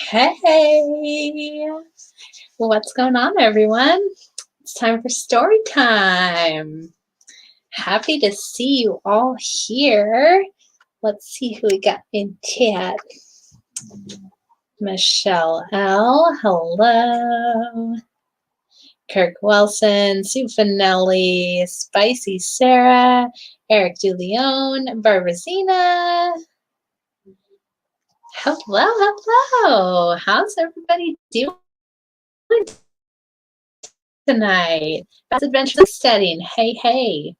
Hey, what's going on, everyone? It's time for story time. Happy to see you all here. Let's see who we got in chat. Michelle L, hello. Kirk Wilson, Sue Finelli, Spicy Sarah, Eric DeLeon, Barbazina. Hello, hello. How's everybody doing tonight? Best Adventure Setting. Hey, hey.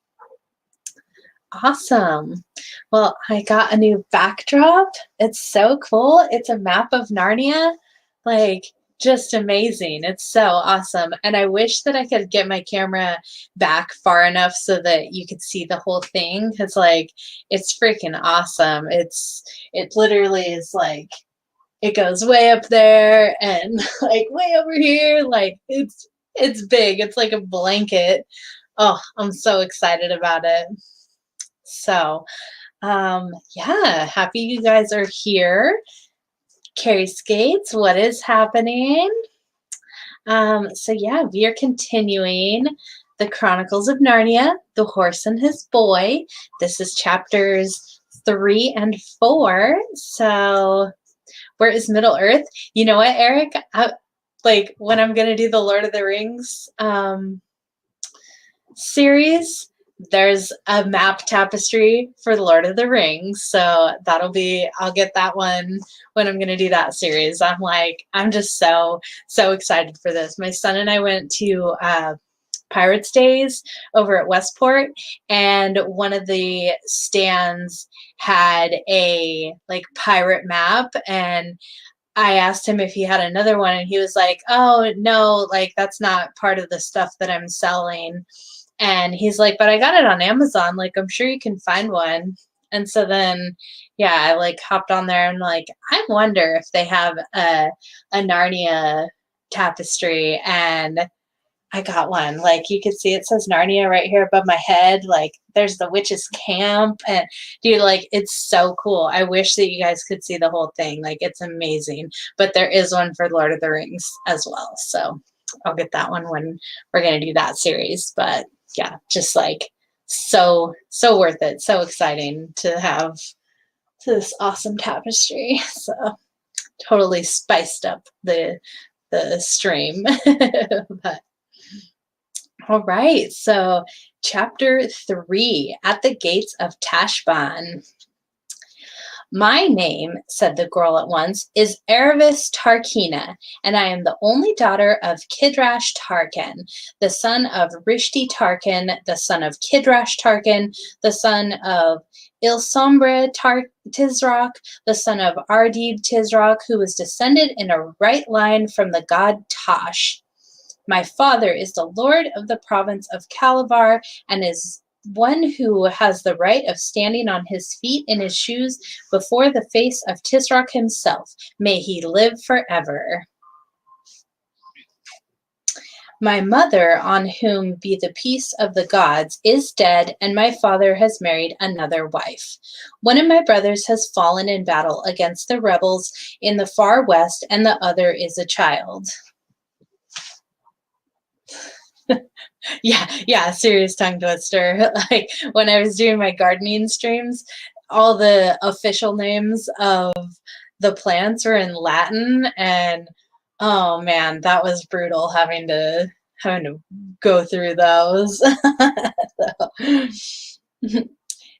Awesome. Well, I got a new backdrop. It's so cool. It's a map of Narnia. Like, just amazing. It's so awesome. And I wish that I could get my camera back far enough so that you could see the whole thing, because like it's freaking awesome. It literally is like it goes way up there and like way over here. Like it's big. It's like a blanket. Oh, I'm so excited about it. So yeah, happy you guys are here. Carrie Skates, what is happening? So yeah, we are continuing the Chronicles of Narnia, The Horse and His Boy. This is chapters 3 and 4. So where is Middle Earth? You know what, Eric? Like when I'm going to do the Lord of the Rings series, there's a map tapestry for the Lord of the Rings. So I'll get that one when I'm going to do that series. I'm just so excited for this. My son and I went to Pirates Days over at Westport, and one of the stands had a like pirate map, and I asked him if he had another one, and he was like, oh no, like that's not part of the stuff that I'm selling. And he's like, but I got it on Amazon. Like, I'm sure you can find one. And so then, yeah, I like hopped on there and like, I wonder if they have a Narnia tapestry. And I got one. Like, you can see it says Narnia right here above my head. Like, there's the witch's camp. And dude, like, it's so cool. I wish that you guys could see the whole thing. Like, it's amazing. But there is one for Lord of the Rings as well. So I'll get that one when we're going to do that series. But yeah, just like so worth it. So exciting to have this awesome tapestry. So totally spiced up the stream. But all right, so chapter 3, At the Gates of Tashbaan. My name, said the girl at once, is Aravis Tarkina, and I am the only daughter of Kidrash Tarkin, the son of Rishti Tarkin, the son of Kidrash Tarkin, the son of Ilsombre Tizrak, the son of Ardib Tizrak, who was descended in a right line from the god Tosh. My father is the lord of the province of Calavar and is one who has the right of standing on his feet in his shoes before the face of Tisroc himself. May he live forever. My mother, on whom be the peace of the gods, is dead, and my father has married another wife. One of my brothers has fallen in battle against the rebels in the far west, and the other is a child. Yeah, serious tongue twister. Like when I was doing my gardening streams, all the official names of the plants were in Latin, and oh man, that was brutal having to go through those. So,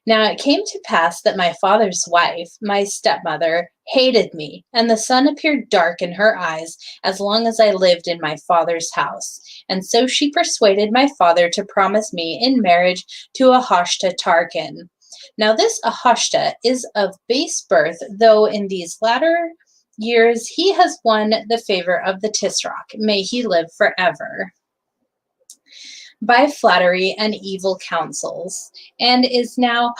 Now it came to pass that my father's wife, my stepmother, hated me, and the sun appeared dark in her eyes as long as I lived in my father's house. And so she persuaded my father to promise me in marriage to Ahashta Tarkin. Now this Ahashta is of base birth, though in these latter years he has won the favor of the Tisroc. May he live forever. By flattery and evil counsels, and is now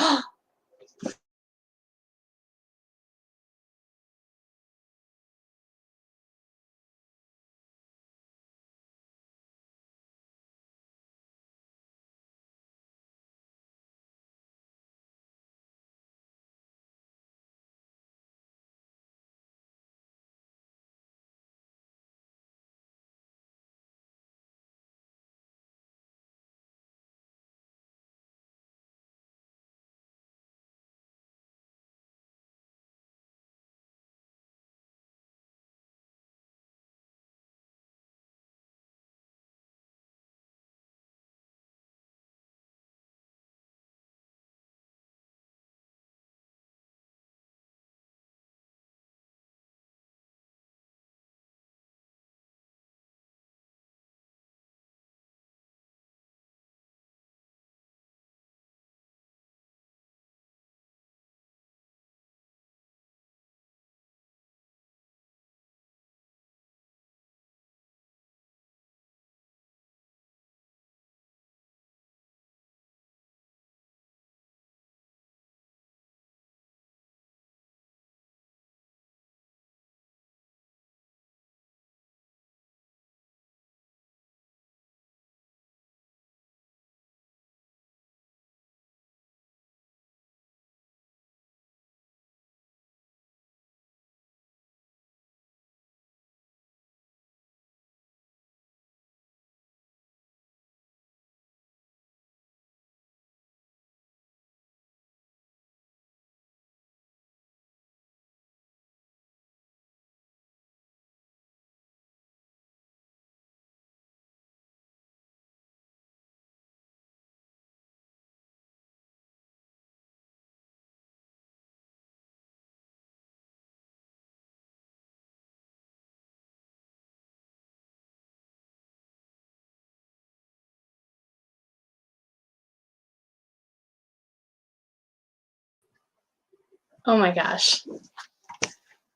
oh my gosh.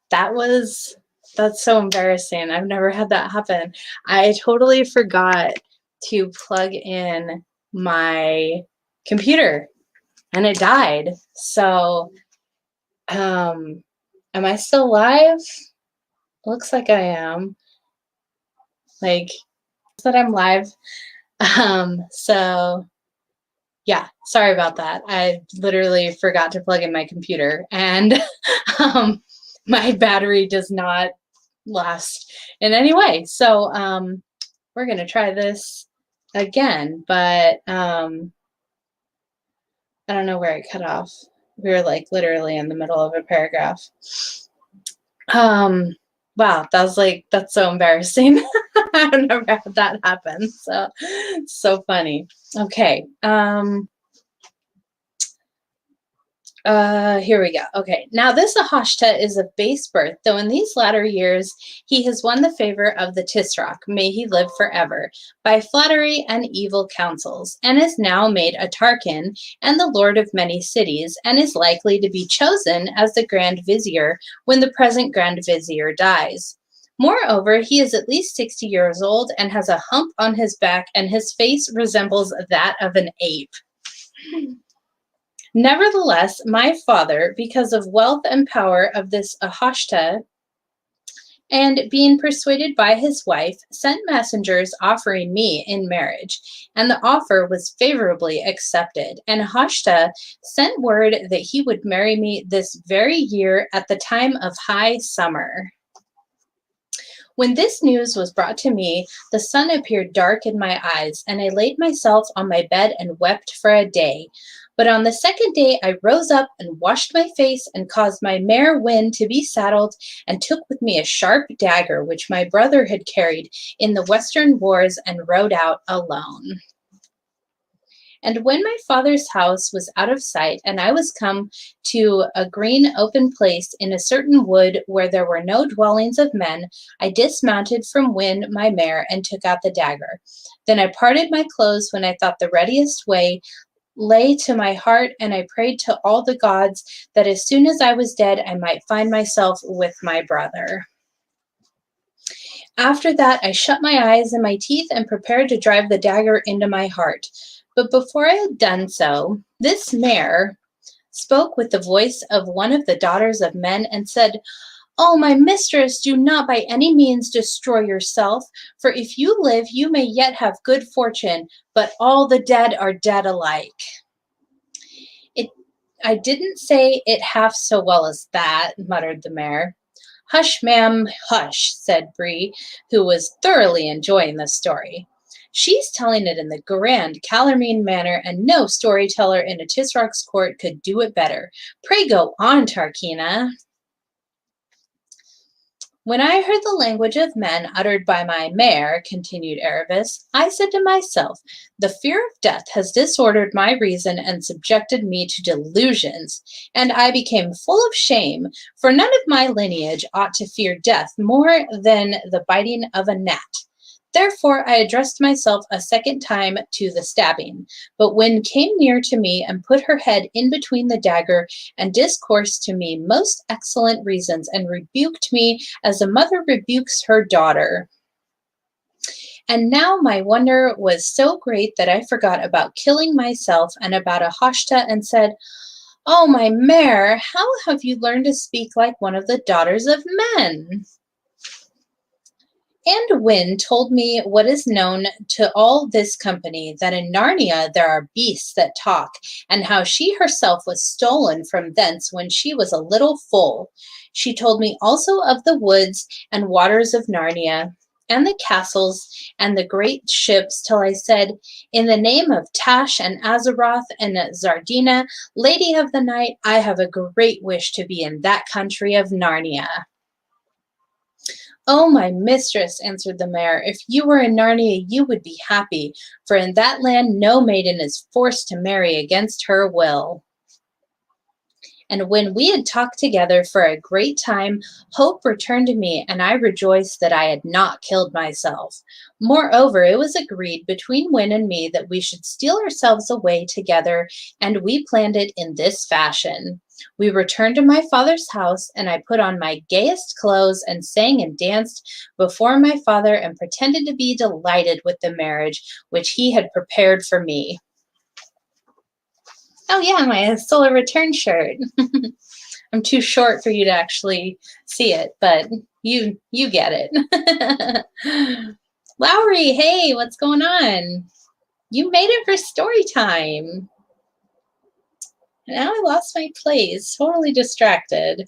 That's so embarrassing. I've never had that happen. I totally forgot to plug in my computer and it died. So, am I still live? Looks like I am. Like, that I'm live. So yeah, sorry about that. I literally forgot to plug in my computer and my battery does not last in any way. So we're going to try this again, but I don't know where it cut off. We were like literally in the middle of a paragraph. Wow, that's so embarrassing. I've never had that happen. So, so funny. Okay. Here we go. Okay, now this Ahashta is of base birth, though in these latter years he has won the favor of the Tisroc, may he live forever, by flattery and evil counsels, and is now made a Tarkin and the lord of many cities, and is likely to be chosen as the Grand Vizier when the present Grand Vizier dies. Moreover, he is at least 60 years old and has a hump on his back, and his face resembles that of an ape. Nevertheless, my father, because of wealth and power of this Ahashta, and being persuaded by his wife, sent messengers offering me in marriage, and the offer was favorably accepted. And Ahashta sent word that he would marry me this very year at the time of high summer. When this news was brought to me, the sun appeared dark in my eyes, and I laid myself on my bed and wept for a day. But on the second day I rose up and washed my face and caused my mare Win to be saddled and took with me a sharp dagger which my brother had carried in the Western wars and rode out alone. And when my father's house was out of sight, and I was come to a green open place in a certain wood where there were no dwellings of men, I dismounted from Win my mare and took out the dagger. Then I parted my clothes when I thought the readiest way lay to my heart, and I prayed to all the gods that as soon as I was dead, I might find myself with my brother. After that, I shut my eyes and my teeth and prepared to drive the dagger into my heart. But before I had done so, this mare spoke with the voice of one of the daughters of men and said, "Oh, my mistress, do not by any means destroy yourself, for if you live, you may yet have good fortune, but all the dead are dead alike." It, I didn't say it half so well as that, muttered the mare. "Hush, ma'am, hush," said Bree, who was thoroughly enjoying the story. "She's telling it in the grand Calormene manner, and no storyteller in a Tisrock's court could do it better. Pray go on, Tarkina." "When I heard the language of men uttered by my mare," continued Aravis, "I said to myself, the fear of death has disordered my reason and subjected me to delusions, and I became full of shame, for none of my lineage ought to fear death more than the biting of a gnat. Therefore I addressed myself a second time to the stabbing, but Win came near to me and put her head in between the dagger and discoursed to me most excellent reasons and rebuked me as a mother rebukes her daughter. And now my wonder was so great that I forgot about killing myself and about a Hashta and said, 'Oh, my mare, how have you learned to speak like one of the daughters of men?' And Win told me what is known to all this company, that in Narnia there are beasts that talk, and how she herself was stolen from thence when she was a little foal. She told me also of the woods and waters of Narnia, and the castles and the great ships, till I said, 'In the name of Tash and Azeroth and Zardina, Lady of the Night, I have a great wish to be in that country of Narnia.' 'Oh, my mistress,' answered the mare, 'if you were in Narnia, you would be happy, for in that land no maiden is forced to marry against her will.' And when we had talked together for a great time, hope returned to me, and I rejoiced that I had not killed myself. Moreover, it was agreed between Win and me that we should steal ourselves away together, and we planned it in this fashion. We returned to my father's house, and I put on my gayest clothes and sang and danced before my father and pretended to be delighted with the marriage which he had prepared for me." Oh yeah, my Solar Return shirt. I'm too short for you to actually see it, but you get it. Lowry, hey, what's going on? You made it for story time. Now I lost my place, totally distracted.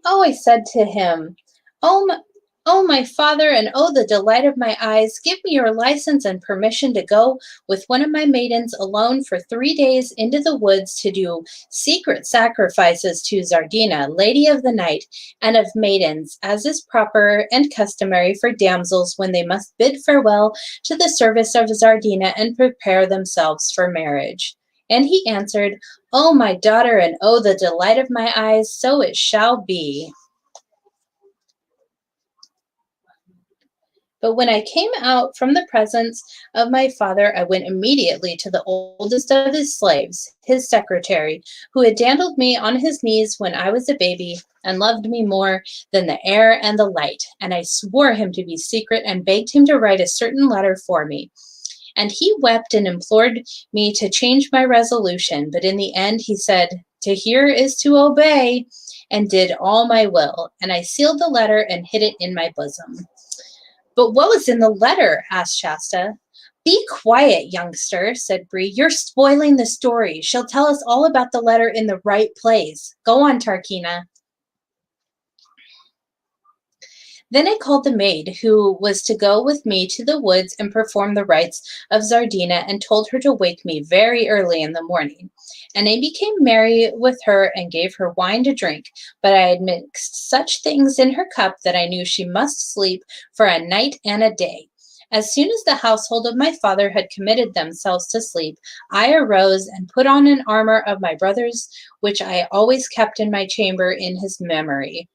"Oh," I said to him, "Oh, my father, and oh, the delight of my eyes, give me your license and permission to go with one of my maidens alone for 3 days into the woods to do secret sacrifices to Zardina, Lady of the Night, and of maidens, as is proper and customary for damsels when they must bid farewell to the service of Zardina and prepare themselves for marriage." And he answered, "Oh, my daughter, and oh, the delight of my eyes, so it shall be." But when I came out from the presence of my father, I went immediately to the oldest of his slaves, his secretary, who had dandled me on his knees when I was a baby and loved me more than the air and the light. And I swore him to be secret and begged him to write a certain letter for me. And he wept and implored me to change my resolution. But in the end, he said, "To hear is to obey," and did all my will. And I sealed the letter and hid it in my bosom. "But what was in the letter?" asked Shasta. "Be quiet, youngster," said Bree. "You're spoiling the story. She'll tell us all about the letter in the right place. Go on, Tarkina." Then I called the maid who was to go with me to the woods and perform the rites of Zardina, and told her to wake me very early in the morning. And I became merry with her and gave her wine to drink, but I had mixed such things in her cup that I knew she must sleep for a night and a day. As soon as the household of my father had committed themselves to sleep, I arose and put on an armor of my brother's, which I always kept in my chamber in his memory.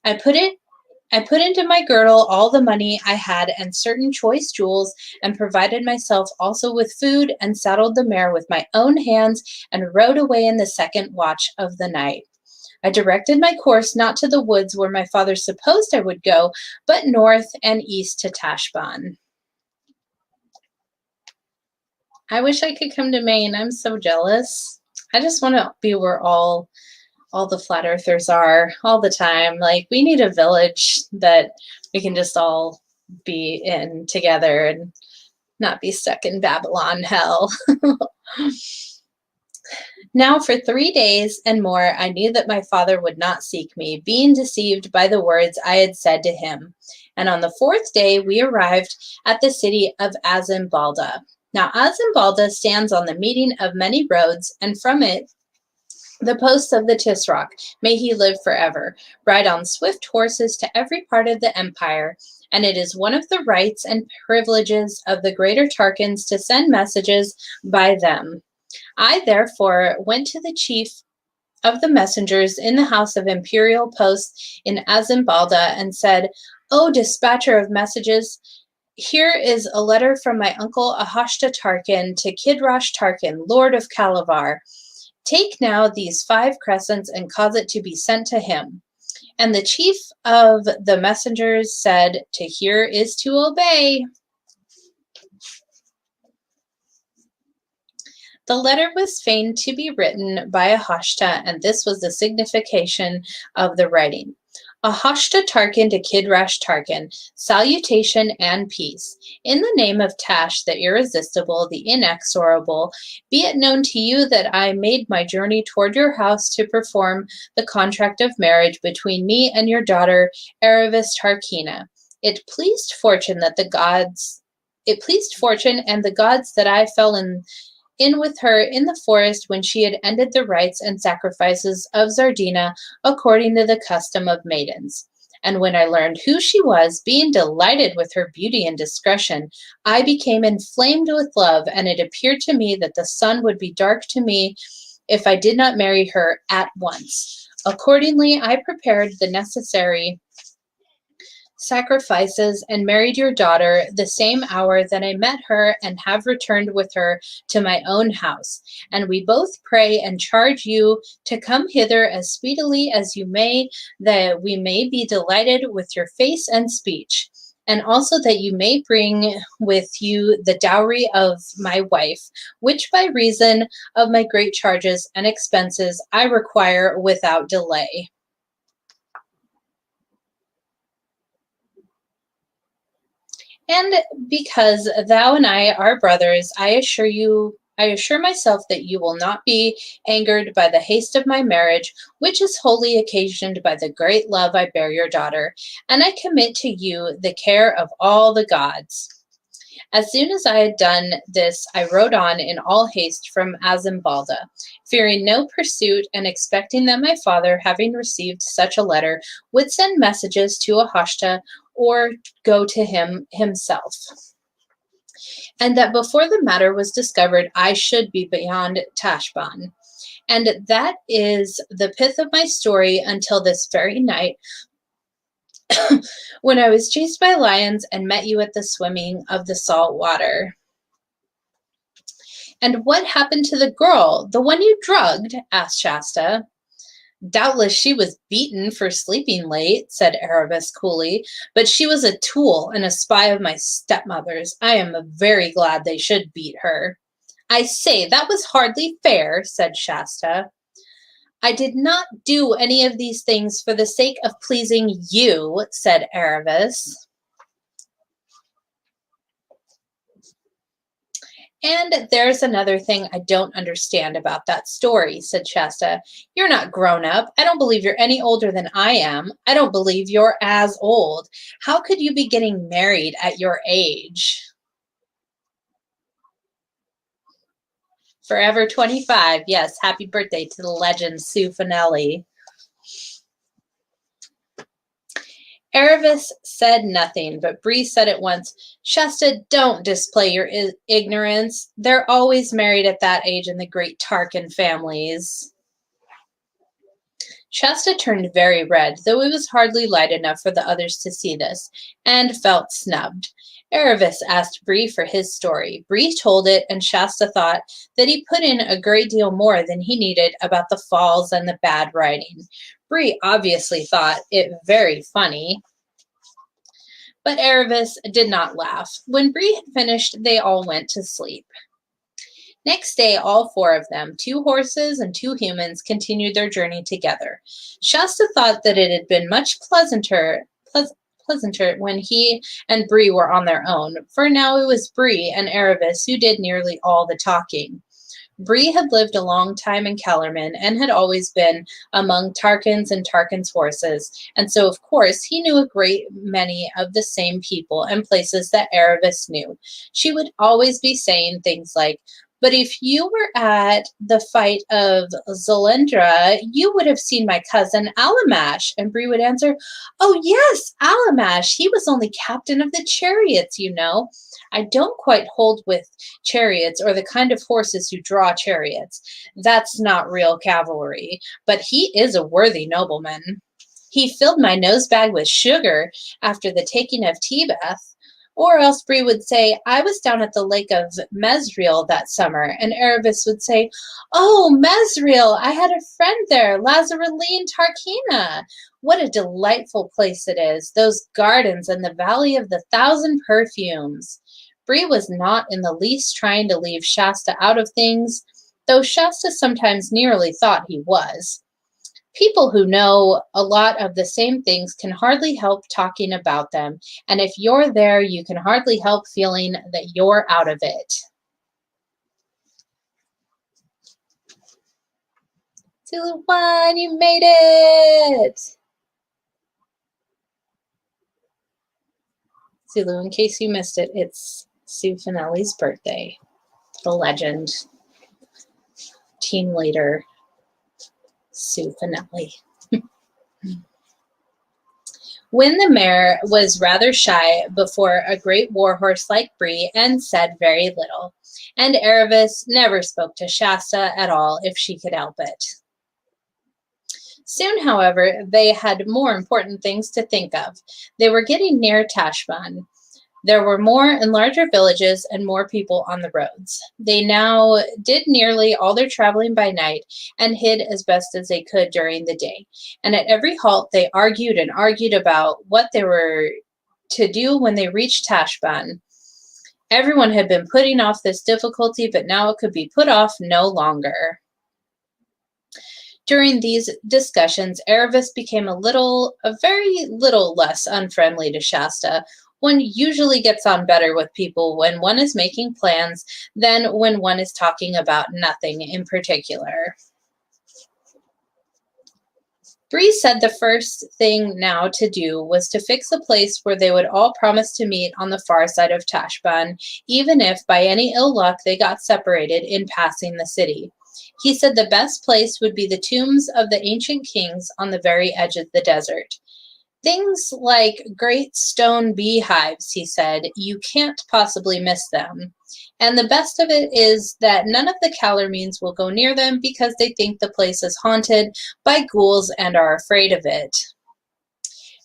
I put into my girdle all the money I had and certain choice jewels, and provided myself also with food, and saddled the mare with my own hands, and rode away in the second watch of the night. I directed my course not to the woods where my father supposed I would go, but north and east to Tashbaan. I wish I could come to Maine. I'm so jealous. I just want to be where all the flat earthers are all the time. Like, we need a village that we can just all be in together and not be stuck in Babylon hell. Now for 3 days and more I knew that my father would not seek me, being deceived by the words I had said to him. And on the 4th day we arrived at the city of Azimbalda. Now Azimbalda stands on the meeting of many roads, and from it the posts of the Tisroc, may he live forever, ride on swift horses to every part of the empire, and it is one of the rights and privileges of the greater Tarkans to send messages by them. I therefore went to the chief of the messengers in the house of imperial posts in Azimbalda and said, O dispatcher of messages, here is a letter from my uncle Ahashta Tarkan to Kidrash Tarkan, lord of Kalavar. Take now these 5 crescents and cause it to be sent to him. And the chief of the messengers said, to hear is to obey. The letter was feigned to be written by Ahashta, and this was the signification of the writing. Ahashta Tarkan to Kidrash Tarkan, salutation and peace. In the name of Tash, the irresistible, the inexorable, be it known to you that I made my journey toward your house to perform the contract of marriage between me and your daughter, Aravis Tarkina. It pleased fortune and the gods that I fell in with her in the forest when she had ended the rites and sacrifices of Zardina according to the custom of maidens. And when I learned who she was, being delighted with her beauty and discretion, I became inflamed with love, and it appeared to me that the sun would be dark to me if I did not marry her at once. Accordingly, I prepared the necessary sacrifices and married your daughter the same hour that I met her, and have returned with her to my own house. And we both pray and charge you to come hither as speedily as you may, that we may be delighted with your face and speech. And also that you may bring with you the dowry of my wife, which by reason of my great charges and expenses I require without delay. And because thou and I are brothers, I assure myself that you will not be angered by the haste of my marriage, which is wholly occasioned by the great love I bear your daughter, and I commit to you the care of all the gods. As soon as I had done this, I rode on in all haste from Azimbalda, fearing no pursuit, and expecting that my father, having received such a letter, would send messages to Ahashta or go to him himself, and that before the matter was discovered, I should be beyond Tashbaan. And that is the pith of my story until this very night, when I was chased by lions and met you at the swimming of the salt water. And what happened to the girl, the one you drugged? Asked Shasta. Doubtless she was beaten for sleeping late, said Aravis coolly, but she was a tool and a spy of my stepmother's. I am very glad they should beat her. I say, that was hardly fair, said Shasta. I did not do any of these things for the sake of pleasing you, said Aravis. And there's another thing I don't understand about that story, said Shasta. You're not grown up. I don't believe you're any older than I am. I don't believe you're as old. How could you be getting married at your age? Forever 25. Yes, happy birthday to the legend Sue Finelli. Aravis said nothing, but Bree said at once, Shasta, don't display your ignorance. They're always married at that age in the great Tarkin families. Shasta turned very red, though it was hardly light enough for the others to see this, and felt snubbed. Aravis asked Bree for his story. Bree told it, and Shasta thought that he put in a great deal more than he needed about the falls and the bad writing. Bree obviously thought it very funny. But Aravis did not laugh. When Bree had finished, they all went to sleep. Next day, all four of them, 2 horses and 2 humans, continued their journey together. Shasta thought that it had been much pleasanter when he and Bree were on their own, for now it was Bree and Aravis who did nearly all the talking. Bree had lived a long time in Kellerman and had always been among Tarkins and Tarkins' horses, and so of course he knew a great many of the same people and places that Aravis knew. She would always be saying things like, but if you were at the fight of Zalendra, you would have seen my cousin Alamash. And Bree would answer, oh yes, Alamash. He was only captain of the chariots, you know. I don't quite hold with chariots or the kind of horses who draw chariots. That's not real cavalry, but he is a worthy nobleman. He filled my nose bag with sugar after the taking of Tebeth. Or else Bree would say, I was down at the lake of Mesriel that summer, and Aravis would say, oh, Mesriel, I had a friend there, Lazareline Tarkina. What a delightful place it is, those gardens and the Valley of the Thousand Perfumes. Bree was not in the least trying to leave Shasta out of things, though Shasta sometimes nearly thought he was. People who know a lot of the same things can hardly help talking about them, and if you're there, you can hardly help feeling that you're out of it. Zulu 1, you made it! Zulu, in case you missed it, it's Sue Finelli's birthday. The legend, team leader, Sue Finelli. When the mare was rather shy before a great warhorse like Bree and said very little, and Aravis never spoke to Shasta at all if she could help it. Soon, however, they had more important things to think of. They were getting near Tashbaan. There were more and larger villages and more people on the roads. They now did nearly all their traveling by night and hid as best as they could during the day. And at every halt, they argued and argued about what they were to do when they reached Tashbaan. Everyone had been putting off this difficulty, but now it could be put off no longer. During these discussions, Aravis became a very little less unfriendly to Shasta. One usually gets on better with people when one is making plans than when one is talking about nothing in particular. Bree said the first thing now to do was to fix a place where they would all promise to meet on the far side of Tashbaan, even if by any ill luck they got separated in passing the city. He said the best place would be the tombs of the ancient kings on the very edge of the desert. Things like great stone beehives, he said, you can't possibly miss them. And the best of it is that none of the Calormenes will go near them because they think the place is haunted by ghouls and are afraid of it.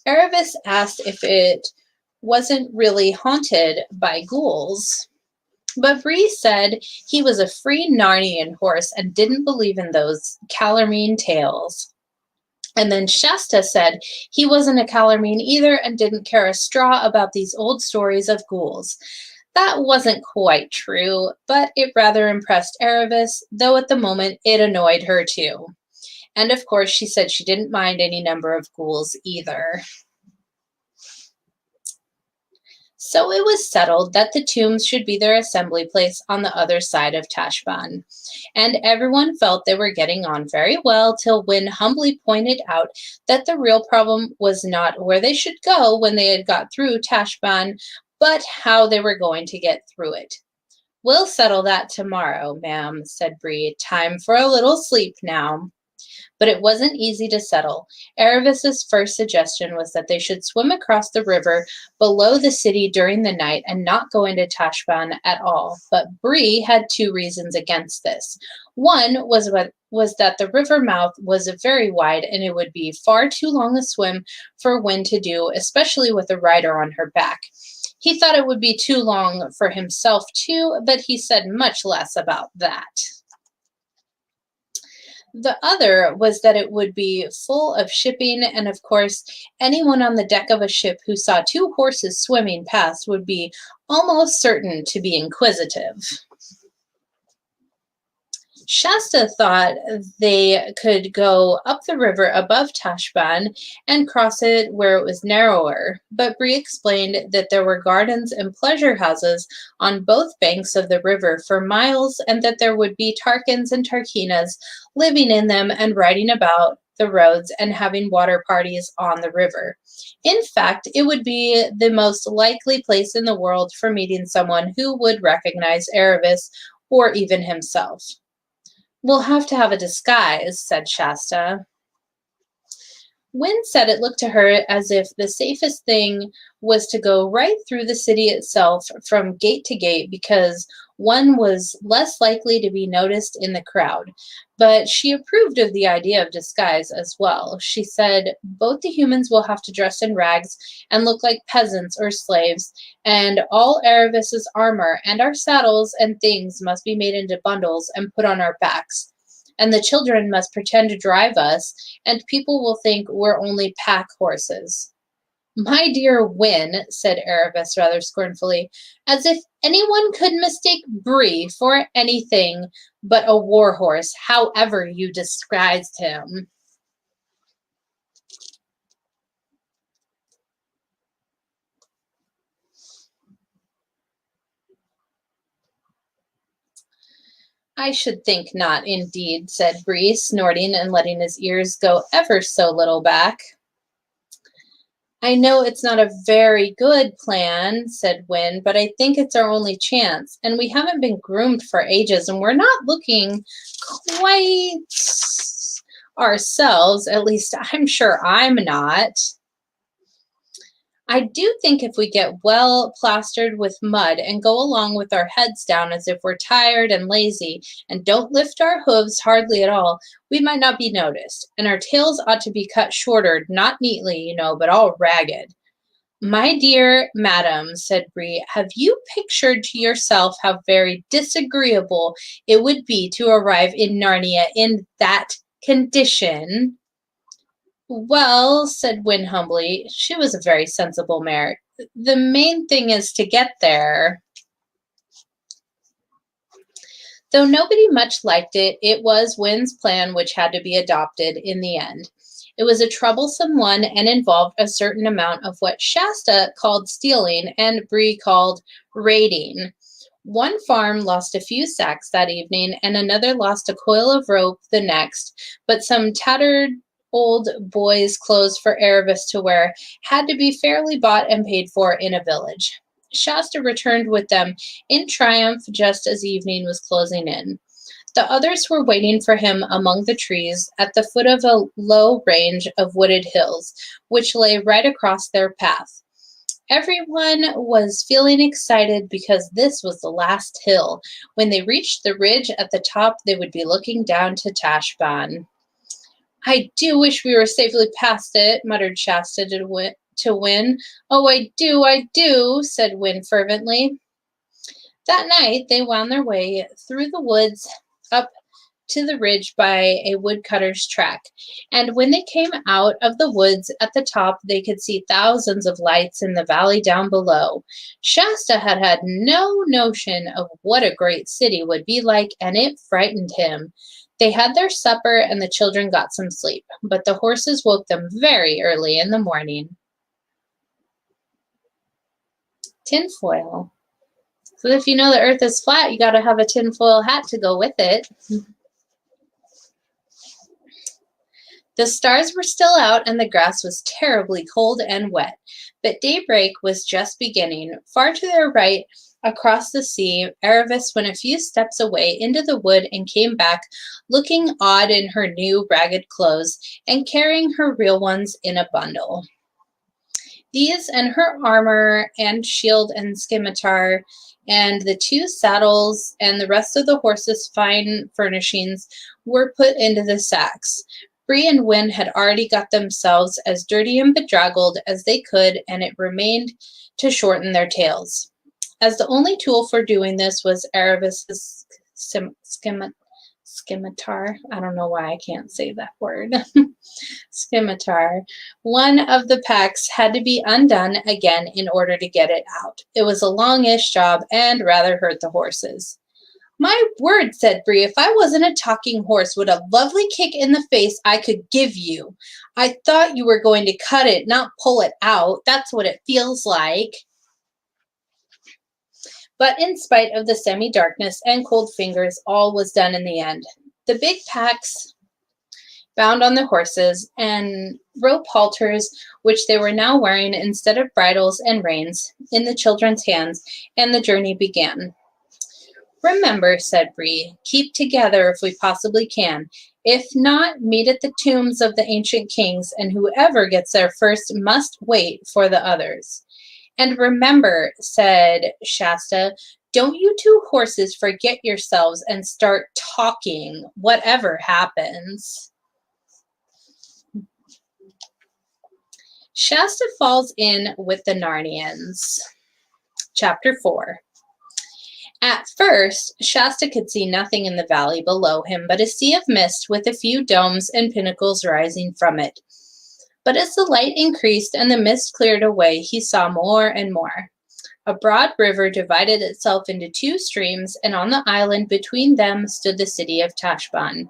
Aravis asked if it wasn't really haunted by ghouls. But Bree said he was a free Narnian horse and didn't believe in those Calormene tales. And then Shasta said he wasn't a Calormene either and didn't care a straw about these old stories of ghouls. That wasn't quite true, but it rather impressed Aravis, though at the moment it annoyed her too. And of course she said she didn't mind any number of ghouls either. So it was settled that the tombs should be their assembly place on the other side of Tashbaan. And everyone felt they were getting on very well till Wynne humbly pointed out that the real problem was not where they should go when they had got through Tashbaan, but how they were going to get through it. We'll settle that tomorrow, ma'am, said Bree. Time for a little sleep now. but it wasn't easy to settle. Aravis's first suggestion was that they should swim across the river below the city during the night and not go into Tashbaan at all. But Bree had two reasons against this. One was that the river mouth was very wide and it would be far too long a swim for Wynne to do, especially with a rider on her back. He thought it would be too long for himself too, but he said much less about that. The other was that it would be full of shipping, and of course, anyone on the deck of a ship who saw two horses swimming past would be almost certain to be inquisitive. Shasta thought they could go up the river above Tashbaan and cross it where it was narrower, but Bree explained that there were gardens and pleasure houses on both banks of the river for miles, and that there would be Tarkans and Tarkinas living in them and riding about the roads and having water parties on the river. In fact, it would be the most likely place in the world for meeting someone who would recognize Aravis or even himself. "We'll have to have a disguise," said Shasta. Wynne said it looked to her as if the safest thing was to go right through the city itself from gate to gate, because one was less likely to be noticed in the crowd. But she approved of the idea of disguise as well. She said both the humans will have to dress in rags and look like peasants or slaves, and all Aravis's armor and our saddles and things must be made into bundles and put on our backs. And the children must pretend to drive us, and people will think we're only pack horses. "My dear Wynne," said Aravis rather scornfully, "as if anyone could mistake Bree for anything but a war horse, however you disguised him." "I should think not, indeed," said Bree, snorting and letting his ears go ever so little back. "I know it's not a very good plan," said Wynne, "but I think it's our only chance, and we haven't been groomed for ages, and we're not looking quite ourselves. At least I'm sure I'm not. I do think if we get well plastered with mud and go along with our heads down as if we're tired and lazy and don't lift our hooves hardly at all, we might not be noticed. And our tails ought to be cut shorter, not neatly, but all ragged." "My dear madam," said Bree, "have you pictured to yourself how very disagreeable it would be to arrive in Narnia in that condition?" "Well," said Wynne humbly, she was a very sensible mare, "the main thing is to get there." Though nobody much liked it, it was Wynne's plan which had to be adopted in the end. It was a troublesome one and involved a certain amount of what Shasta called stealing and Bree called raiding. One farm lost a few sacks that evening, and another lost a coil of rope the next, but some tattered old boys' clothes for Aravis to wear had to be fairly bought and paid for in a village. Shasta returned with them in triumph just as evening was closing in. The others were waiting for him among the trees at the foot of a low range of wooded hills, which lay right across their path. Everyone was feeling excited because this was the last hill. When they reached the ridge at the top, they would be looking down to Tashbaan. "I do wish we were safely past it," muttered Shasta to Wynne. "Oh, I do," said Wynne fervently. That night they wound their way through the woods up to the ridge by a woodcutter's track, and when they came out of the woods at the top, they could see thousands of lights in the valley down below. Shasta had no notion of what a great city would be like, and it frightened him. They had their supper, and the children got some sleep, but the horses woke them very early in the morning. Tinfoil. So if you know the earth is flat, you got to have a tinfoil hat to go with it. The stars were still out, and the grass was terribly cold and wet, but daybreak was just beginning. Far to their right, across the sea, Erebus went a few steps away into the wood and came back, looking odd in her new ragged clothes and carrying her real ones in a bundle. These and her armor and shield and scimitar and the 2 saddles and the rest of the horse's fine furnishings were put into the sacks. Bree and Win had already got themselves as dirty and bedraggled as they could, and it remained to shorten their tails. As the only tool for doing this was Erebus's scimitar. I don't know why I can't say that word. Scimitar. One of the packs had to be undone again in order to get it out. It was a longish job and rather hurt the horses. My word, said Bree, if I wasn't a talking horse, what a lovely kick in the face I could give you. I thought you were going to cut it, not pull it out. That's what it feels like. But in spite of the semi-darkness and cold fingers, all was done in the end. The big packs bound on the horses and rope halters, which they were now wearing instead of bridles and reins, in the children's hands, and the journey began. Remember, said Bree, keep together if we possibly can. If not, meet at the tombs of the ancient kings, and whoever gets there first must wait for the others. And remember, said Shasta, don't you 2 horses forget yourselves and start talking, whatever happens. Shasta falls in with the Narnians. Chapter 4. At first, Shasta could see nothing in the valley below him but a sea of mist with a few domes and pinnacles rising from it. But as the light increased and the mist cleared away, he saw more and more. A broad river divided itself into 2 streams, and on the island between them stood the city of Tashbaan,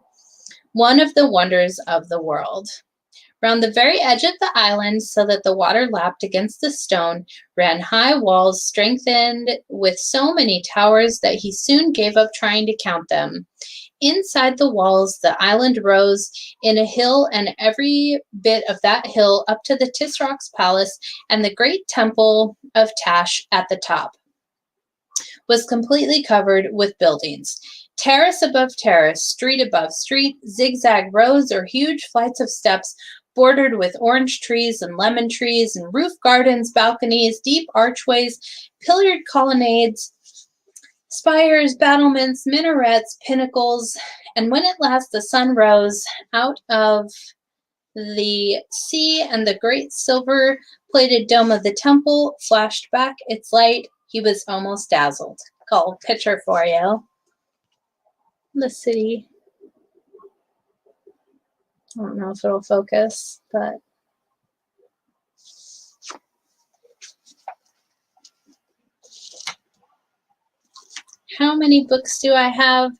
one of the wonders of the world. Round the very edge of the island, so that the water lapped against the stone, ran high walls strengthened with so many towers that he soon gave up trying to count them. Inside the walls, the island rose in a hill, and every bit of that hill up to the Tisrock's palace and the great temple of Tash at the top was completely covered with buildings. Terrace above terrace, street above street, zigzag rows or huge flights of steps bordered with orange trees and lemon trees and roof gardens, balconies, deep archways, pillared colonnades, spires, battlements, minarets, pinnacles, and when at last the sun rose out of the sea and the great silver-plated dome of the temple flashed back its light, he was almost dazzled. Got a picture for you. The city. I don't know if it'll focus, but how many books do I have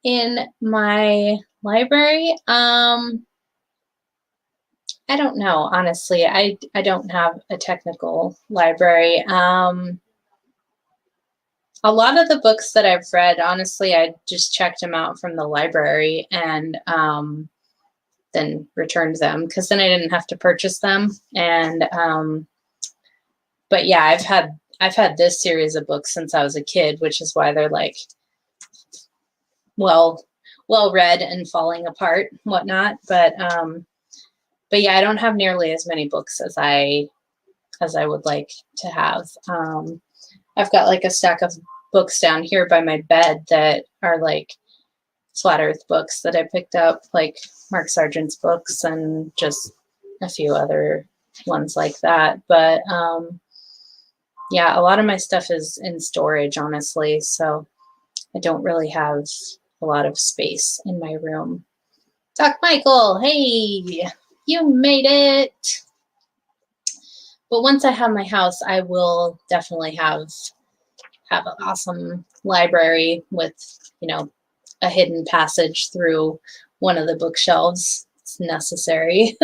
in my library? I don't know, honestly. I don't have a technical library. A lot of the books that I've read, honestly, I just checked them out from the library and then returned them because then I didn't have to purchase them. And but yeah, I've had this series of books since I was a kid, which is why they're like well read and falling apart and whatnot. But yeah, I don't have nearly as many books as I would like to have. I've got like a stack of books down here by my bed that are like flat earth books that I picked up, like Mark Sargent's books and just a few other ones like that. But yeah, a lot of my stuff is in storage, honestly, so I don't really have a lot of space in my room. Doc Michael, hey, you made it. But once I have my house, I will definitely have an awesome library with, you know, a hidden passage through one of the bookshelves. It's necessary.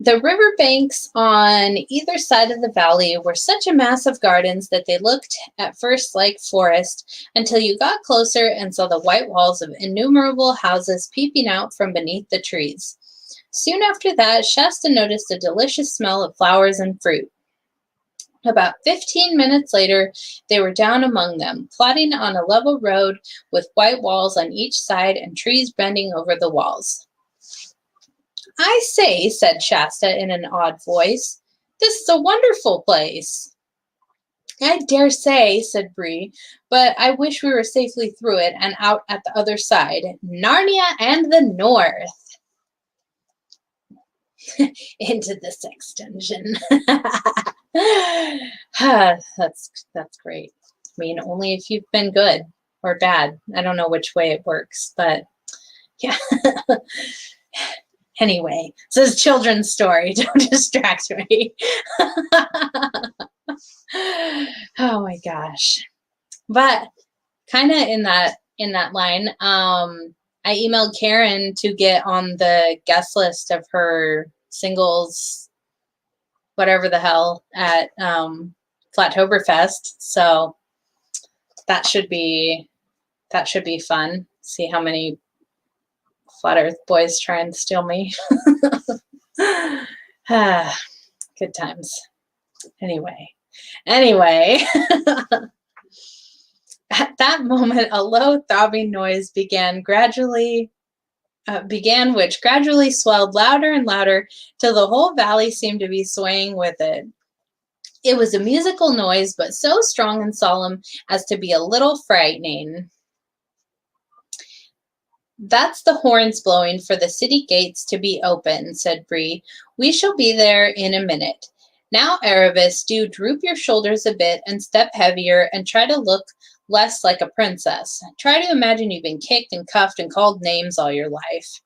The riverbanks on either side of the valley were such a mass of gardens that they looked at first like forest until you got closer and saw the white walls of innumerable houses peeping out from beneath the trees. Soon after that, Shasta noticed a delicious smell of flowers and fruit. About 15 minutes later, they were down among them, plodding on a level road with white walls on each side and trees bending over the walls. "I say," said Shasta in an odd voice, "this is a wonderful place." "I dare say," said Bree, "but I wish we were safely through it and out at the other side. Narnia and the North." Into the sex dungeon. That's great. I mean, only if you've been good or bad. I don't know which way it works, but yeah. Anyway, this is a children's story. Don't distract me. Oh my gosh. But kind of in that line, I emailed Karen to get on the guest list of her singles, whatever the hell, at Flattoberfest. So that should be fun. See how many Flat Earth boys try and steal me. Good times. Anyway. At that moment, a low throbbing noise began, which gradually swelled louder and louder till the whole valley seemed to be swaying with it. It was a musical noise, but so strong and solemn as to be a little frightening. "That's the horns blowing for the city gates to be open," said Bree. "We shall be there in a minute. Now, Erebus, do droop your shoulders a bit and step heavier and try to look less like a princess. Try to imagine you've been kicked and cuffed and called names all your life."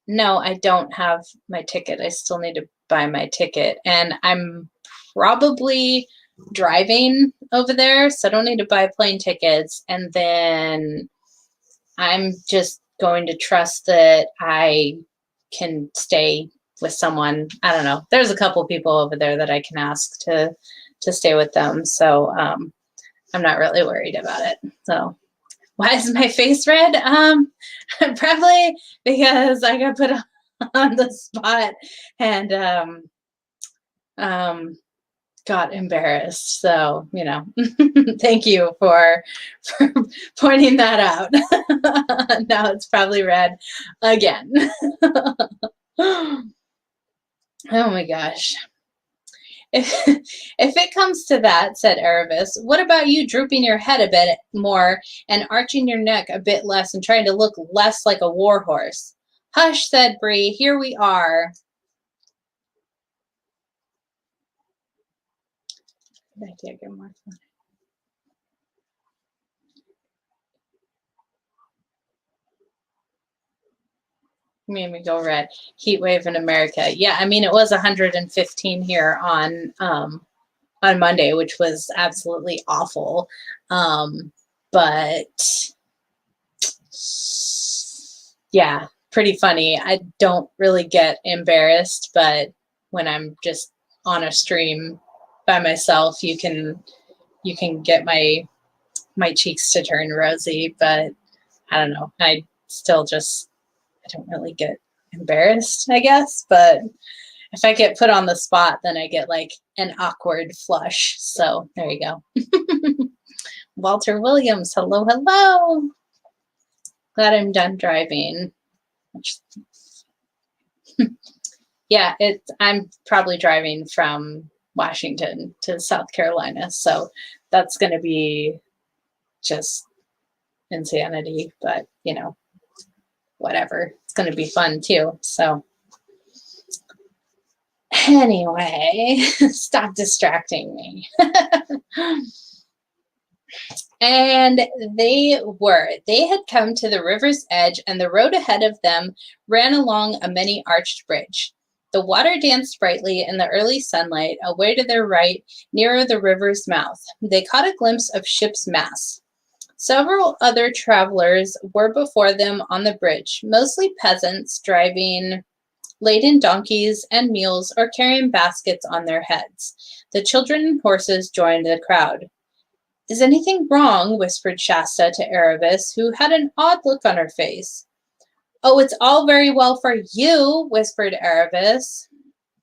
No, I don't have my ticket. I still need to buy my ticket. And I'm probably driving over there, so I don't need to buy plane tickets. And then I'm just going to trust that I can stay with someone. I don't know. There's a couple people over there that I can ask to stay with them. So I'm not really worried about it. So why is my face red? Probably because I got put on the spot and got embarrassed. So, thank you for pointing that out. Now it's probably red again. Oh my gosh. If it comes to that, said Erebus, what about you drooping your head a bit more and arching your neck a bit less and trying to look less like a warhorse? Hush, said Bree, here we are. Good idea, get more fun. Made me go red. Heat wave in America. Yeah, I mean, it was 115 here on Monday, which was absolutely awful. But yeah, pretty funny. I don't really get embarrassed, but when I'm just on a stream by myself, you can get my cheeks to turn rosy, but I don't know. I don't really get embarrassed, I guess, but if I get put on the spot, then I get like an awkward flush. So there you go. Walter Williams, hello, hello. Glad I'm done driving. Yeah, I'm probably driving from Washington to South Carolina, so that's going to be just insanity, but whatever. It's going to be fun too. So anyway, stop distracting me. And they had come to the river's edge, and the road ahead of them ran along a many-arched bridge. The water danced brightly in the early sunlight away to their right, nearer the river's mouth. They caught a glimpse of ships' masts. Several other travelers were before them on the bridge, mostly peasants driving laden donkeys and mules or carrying baskets on their heads. The children and horses joined the crowd. Is anything wrong? Whispered Shasta to Erebus, who had an odd look on her face. Oh, it's all very well for you, whispered Aravis,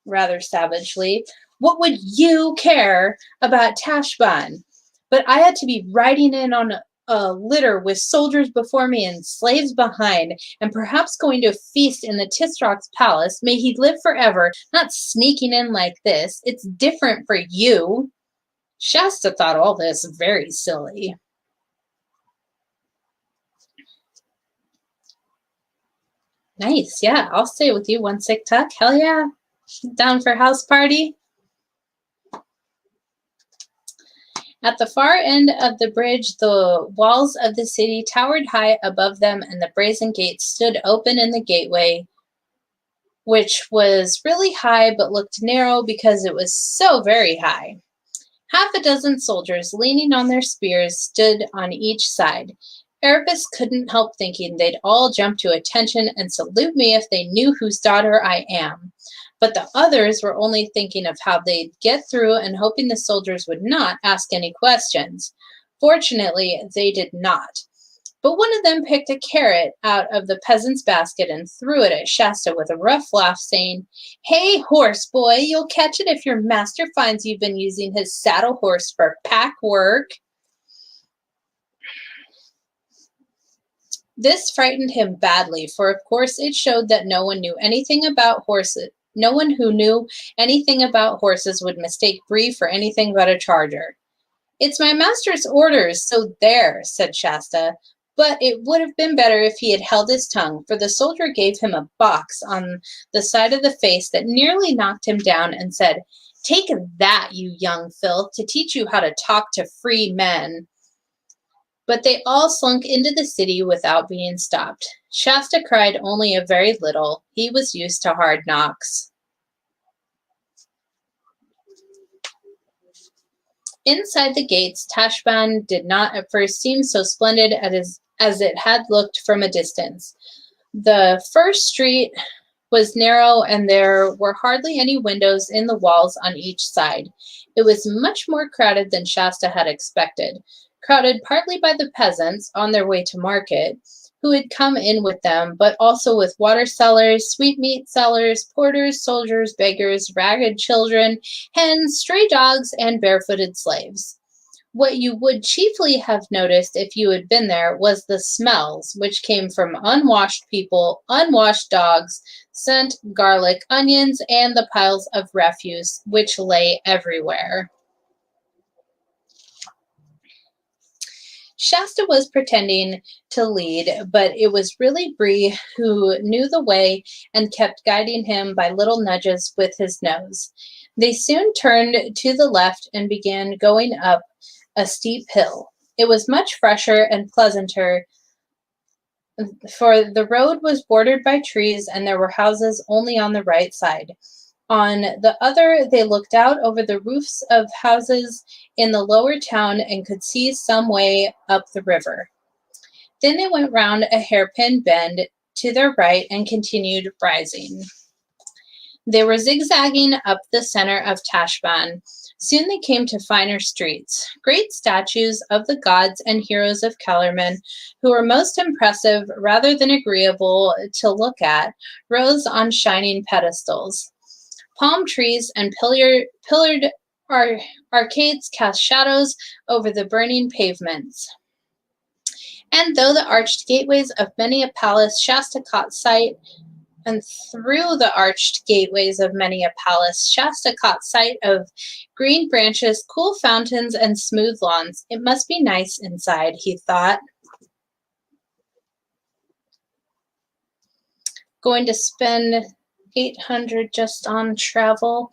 rather savagely. What would you care about Tashbaan? But I had to be riding in on a litter with soldiers before me and slaves behind, and perhaps going to a feast in the Tisrock's palace. May he live forever, not sneaking in like this. It's different for you. Shasta thought all this very silly. Nice, yeah, I'll stay with you one sick tuck. Hell yeah. Down for house party? At the far end of the bridge, the walls of the city towered high above them, and the brazen gate stood open in the gateway, which was really high but looked narrow because it was so very high. Half a dozen soldiers, leaning on their spears, stood on each side. Erebus couldn't help thinking they'd all jump to attention and salute me if they knew whose daughter I am. But the others were only thinking of how they'd get through and hoping the soldiers would not ask any questions. Fortunately, they did not. But one of them picked a carrot out of the peasant's basket and threw it at Shasta with a rough laugh, saying, "Hey, horse boy, you'll catch it if your master finds you've been using his saddle horse for pack work." This frightened him badly, for of course it showed that no one knew anything about horses. No one who knew anything about horses would mistake Bree for anything but a charger. "It's my master's orders, so there," said Shasta. But it would have been better if he had held his tongue, for the soldier gave him a box on the side of the face that nearly knocked him down and said, "Take that, you young filth, to teach you how to talk to free men." But they all slunk into the city without being stopped. Shasta cried only a very little. He was used to hard knocks. Inside the gates, Tashbaan did not at first seem so splendid as it had looked from a distance. The first street was narrow, and there were hardly any windows in the walls on each side. It was much more crowded than Shasta had expected. Crowded partly by the peasants on their way to market, who had come in with them, but also with water sellers, sweetmeat sellers, porters, soldiers, beggars, ragged children, hens, stray dogs, and barefooted slaves. What you would chiefly have noticed if you had been there was the smells, which came from unwashed people, unwashed dogs, scent, garlic, onions, and the piles of refuse which lay everywhere. Shasta was pretending to lead, but it was really Bree who knew the way and kept guiding him by little nudges with his nose. They soon turned to the left and began going up a steep hill. It was much fresher and pleasanter, for the road was bordered by trees and there were houses only on the right side. On the other, they looked out over the roofs of houses in the lower town and could see some way up the river. Then they went round a hairpin bend to their right and continued rising. They were zigzagging up the center of Tashbaan. Soon they came to finer streets. Great statues of the gods and heroes of Kellerman, who were most impressive rather than agreeable to look at, rose on shining pedestals. Palm trees and pillared arcades cast shadows over the burning pavements. And though the arched gateways of many a palace Shasta caught sight, and through the arched gateways of many a palace, Shasta caught sight of green branches, cool fountains, and smooth lawns. It must be nice inside, he thought. Going to spend 800 just on travel?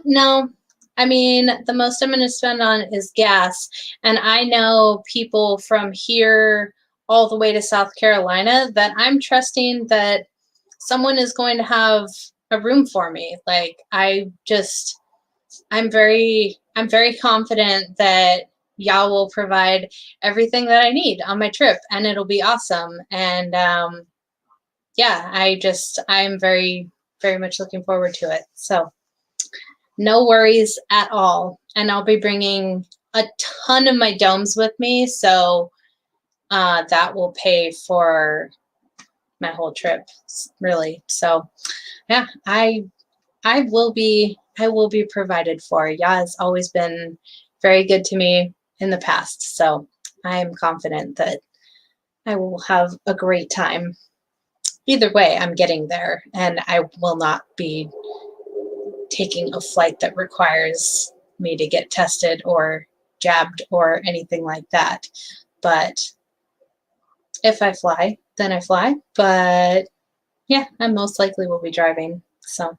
No. I mean, the most I'm going to spend on is gas. And I know people from here all the way to South Carolina that I'm trusting that someone is going to have a room for me. Like, I'm very confident that y'all will provide everything that I need on my trip, and it'll be awesome. And yeah, I'm very, very much looking forward to it. So no worries at all. And I'll be bringing a ton of my domes with me. So that will pay for my whole trip, really. So yeah, I will be provided for. Yah has always been very good to me in the past, so I am confident that I will have a great time. Either way, I'm getting there, and I will not be taking a flight that requires me to get tested or jabbed or anything like that. But if I fly, then I fly. But yeah, I most likely will be driving. So,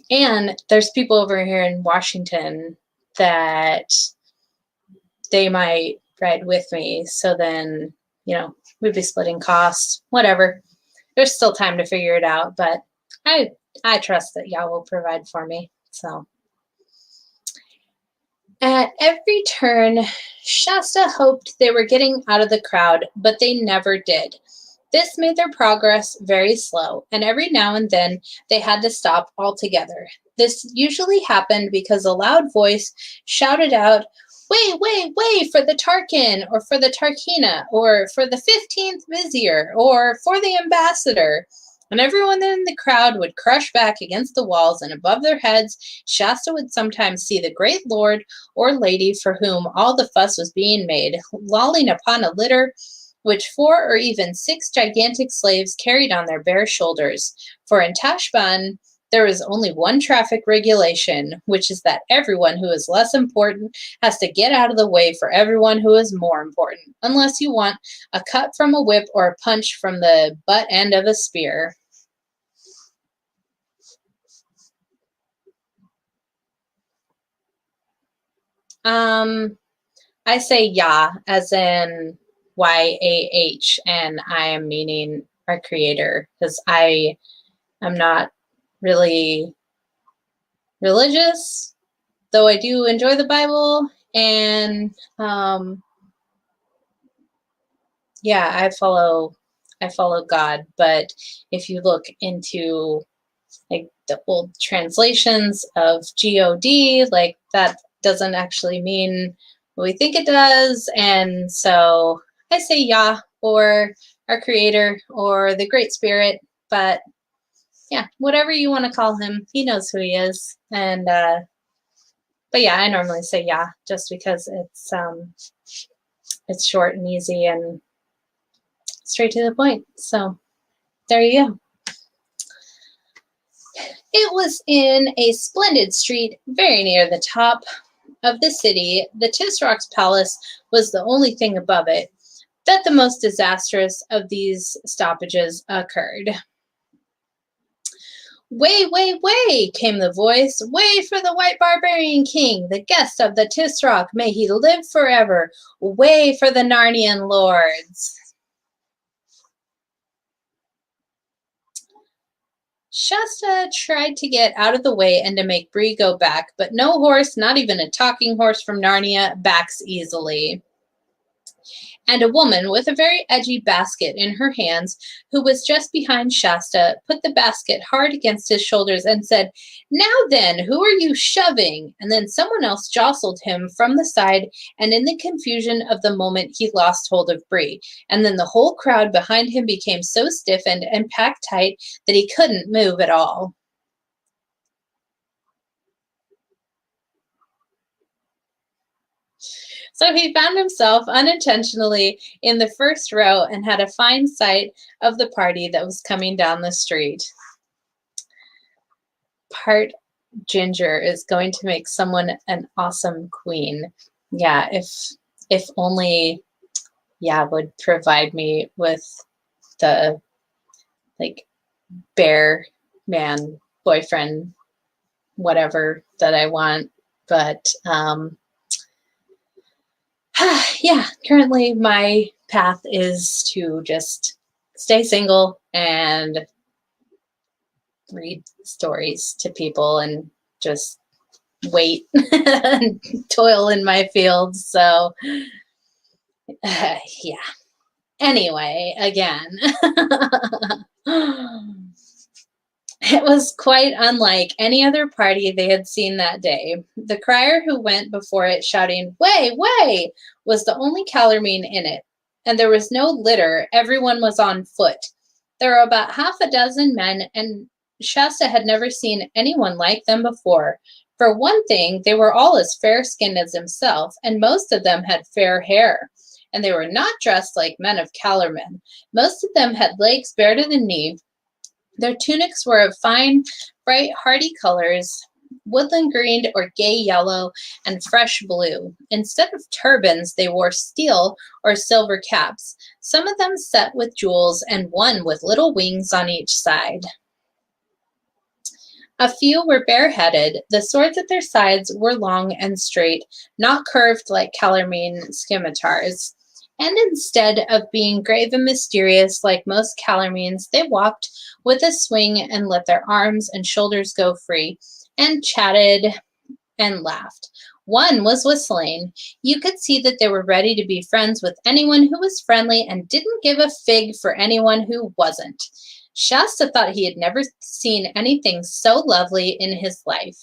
and there's people over here in Washington that they might ride with me. So then, we'd be splitting costs, whatever. There's still time to figure it out, but I trust that Yah will provide for me. So at every turn, Shasta hoped they were getting out of the crowd, but they never did. This made their progress very slow, and every now and then they had to stop altogether. This usually happened because a loud voice shouted out, "Way, way, way for the Tarkin, or for the Tarkina, or for the 15th Vizier, or for the Ambassador." And everyone in the crowd would crush back against the walls, and above their heads, Shasta would sometimes see the great lord or lady for whom all the fuss was being made, lolling upon a litter which 4 or even 6 gigantic slaves carried on their bare shoulders. For in Tashbaan, there is only one traffic regulation, which is that everyone who is less important has to get out of the way for everyone who is more important, unless you want a cut from a whip or a punch from the butt end of a spear. I say Yah, as in YAH, and I am meaning our Creator, because I am not really religious, though I do enjoy the Bible, and yeah, I follow God. But if you look into like the old translations of God, like that doesn't actually mean what we think it does, and so I say Yah, or our Creator, or the Great Spirit. But yeah, whatever you want to call him, he knows who he is. And but yeah, I normally say Yah, just because it's short and easy and straight to the point. So there you go. It was in a splendid street very near the top of the city. The Tisrock's palace was the only thing above it, that the most disastrous of these stoppages occurred. "Way, way, way," came the voice. "Way for the white barbarian king, the guest of the Tisrock, may he live forever. Way for the Narnian lords." Shasta tried to get out of the way and to make Bree go back, but no horse, not even a talking horse from Narnia, backs easily. And a woman with a very edgy basket in her hands, who was just behind Shasta, put the basket hard against his shoulders and said, "Now then, who are you shoving?" And then someone else jostled him from the side, and in the confusion of the moment, he lost hold of Bree. And then the whole crowd behind him became so stiffened and packed tight that he couldn't move at all. So he found himself unintentionally in the first row and had a fine sight of the party that was coming down the street. Part ginger is going to make someone an awesome queen. Yeah, if only would provide me with the like bear man boyfriend, whatever that I want. But yeah, currently my path is to just stay single and read stories to people and just wait and toil in my fields. So yeah. Anyway, again, it was quite unlike any other party they had seen that day. The crier who went before it shouting, "Way, way," was the only Calormene in it. and there was no litter. Everyone was on foot. There were about half a dozen men, and Shasta had never seen anyone like them before. For one thing, they were all as fair-skinned as himself, and most of them had fair hair. And they were not dressed like men of Calormen. Most of them had legs bare to the knee. Their tunics were of fine, bright, hardy colors, woodland green or gay yellow, and fresh blue. Instead of turbans, they wore steel or silver caps, some of them set with jewels and one with little wings on each side. A few were bareheaded. The swords at their sides were long and straight, not curved like Calormene scimitars. And instead of being grave and mysterious like most Calormenes, they walked with a swing and let their arms and shoulders go free, and chatted and laughed. One was whistling. You could see that they were ready to be friends with anyone who was friendly and didn't give a fig for anyone who wasn't. Shasta thought he had never seen anything so lovely in his life.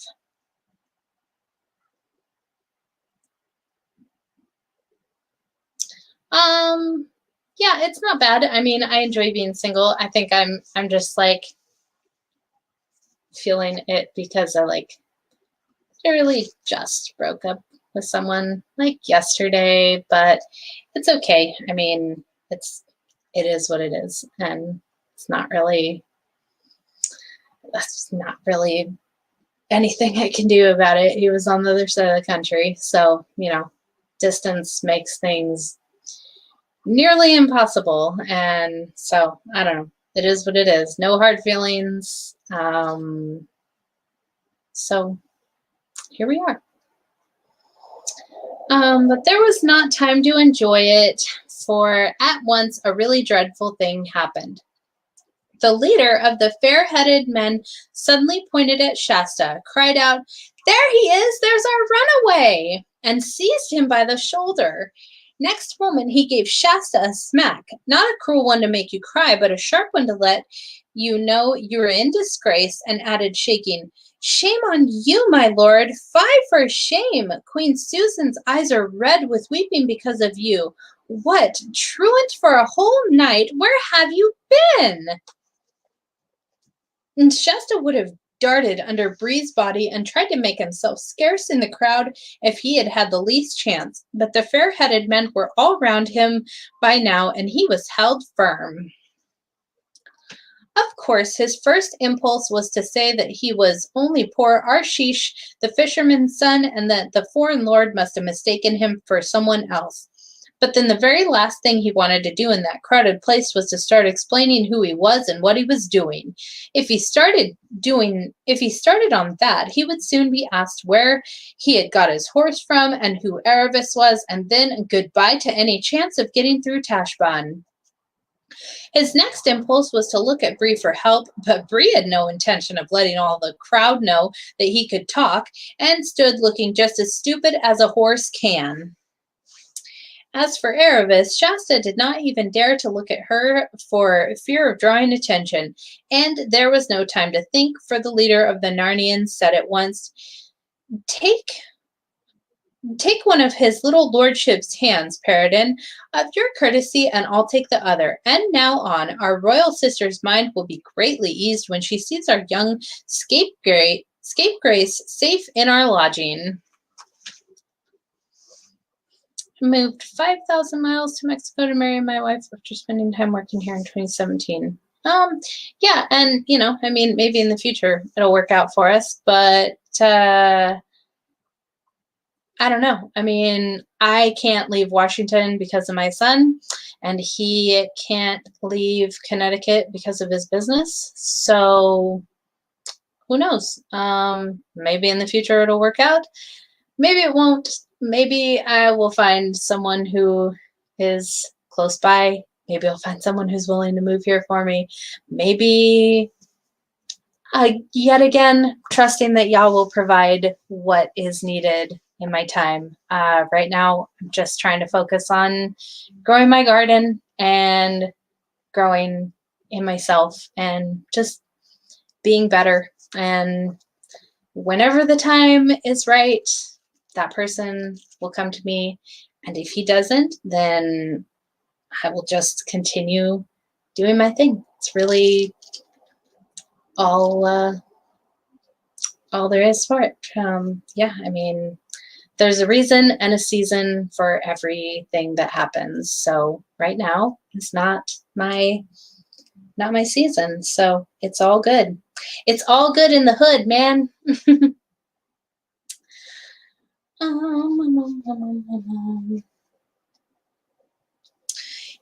Yeah, it's not bad. I mean, I enjoy being single. I think I'm just like feeling it because I literally just broke up with someone like yesterday, but it's okay. I mean, it is what it is, and that's not really anything I can do about it. He was on the other side of the country, so distance makes things nearly impossible, and so I don't know. It is what it is. No hard feelings. So here we are. But there was not time to enjoy it, for at once a really dreadful thing happened. The leader of the fair-headed men suddenly pointed at Shasta, cried out, "There he is! There's our runaway!" and seized him by the shoulder. Next moment, he gave Shasta a smack, not a cruel one to make you cry, but a sharp one to let you know you were in disgrace, and added, shaking, "Shame on you, my lord! Fie for shame! Queen Susan's eyes are red with weeping because of you. What, truant for a whole night? Where have you been?" And Shasta would have darted under Bree's body and tried to make himself scarce in the crowd if he had had the least chance, but the fair-headed men were all round him by now, and he was held firm. Of course, his first impulse was to say that he was only poor Arshish, the fisherman's son, and that the foreign lord must have mistaken him for someone else. But then the very last thing he wanted to do in that crowded place was to start explaining who he was and what he was doing. If he started on that, he would soon be asked where he had got his horse from and who Erebus was, and then goodbye to any chance of getting through Tashbaan. His next impulse was to look at Bree for help, but Bree had no intention of letting all the crowd know that he could talk, and stood looking just as stupid as a horse can. As for Erebus, Shasta did not even dare to look at her for fear of drawing attention, and there was no time to think, for the leader of the Narnians said at once, Take one of his little lordship's hands, Paradin, of your courtesy, and I'll take the other. And now on, our royal sister's mind will be greatly eased when she sees our young scapegrace safe in our lodging." I moved 5,000 miles to Mexico to marry my wife after spending time working here in 2017. Yeah, and, I mean, maybe in the future it'll work out for us, but I don't know. I mean, I can't leave Washington because of my son, and he can't leave Connecticut because of his business. So who knows? Maybe in the future it'll work out. Maybe it won't. Maybe I will find someone who is close by. Maybe I'll find someone who's willing to move here for me. Maybe, yet again, trusting that Yah will provide what is needed in my time. Right now, I'm just trying to focus on growing my garden and growing in myself and just being better. And whenever the time is right, that person will come to me. And if he doesn't, then I will just continue doing my thing. It's really all there is for it. Yeah, I mean, there's a reason and a season for everything that happens. So right now it's not my season. So it's all good. It's all good in the hood, man.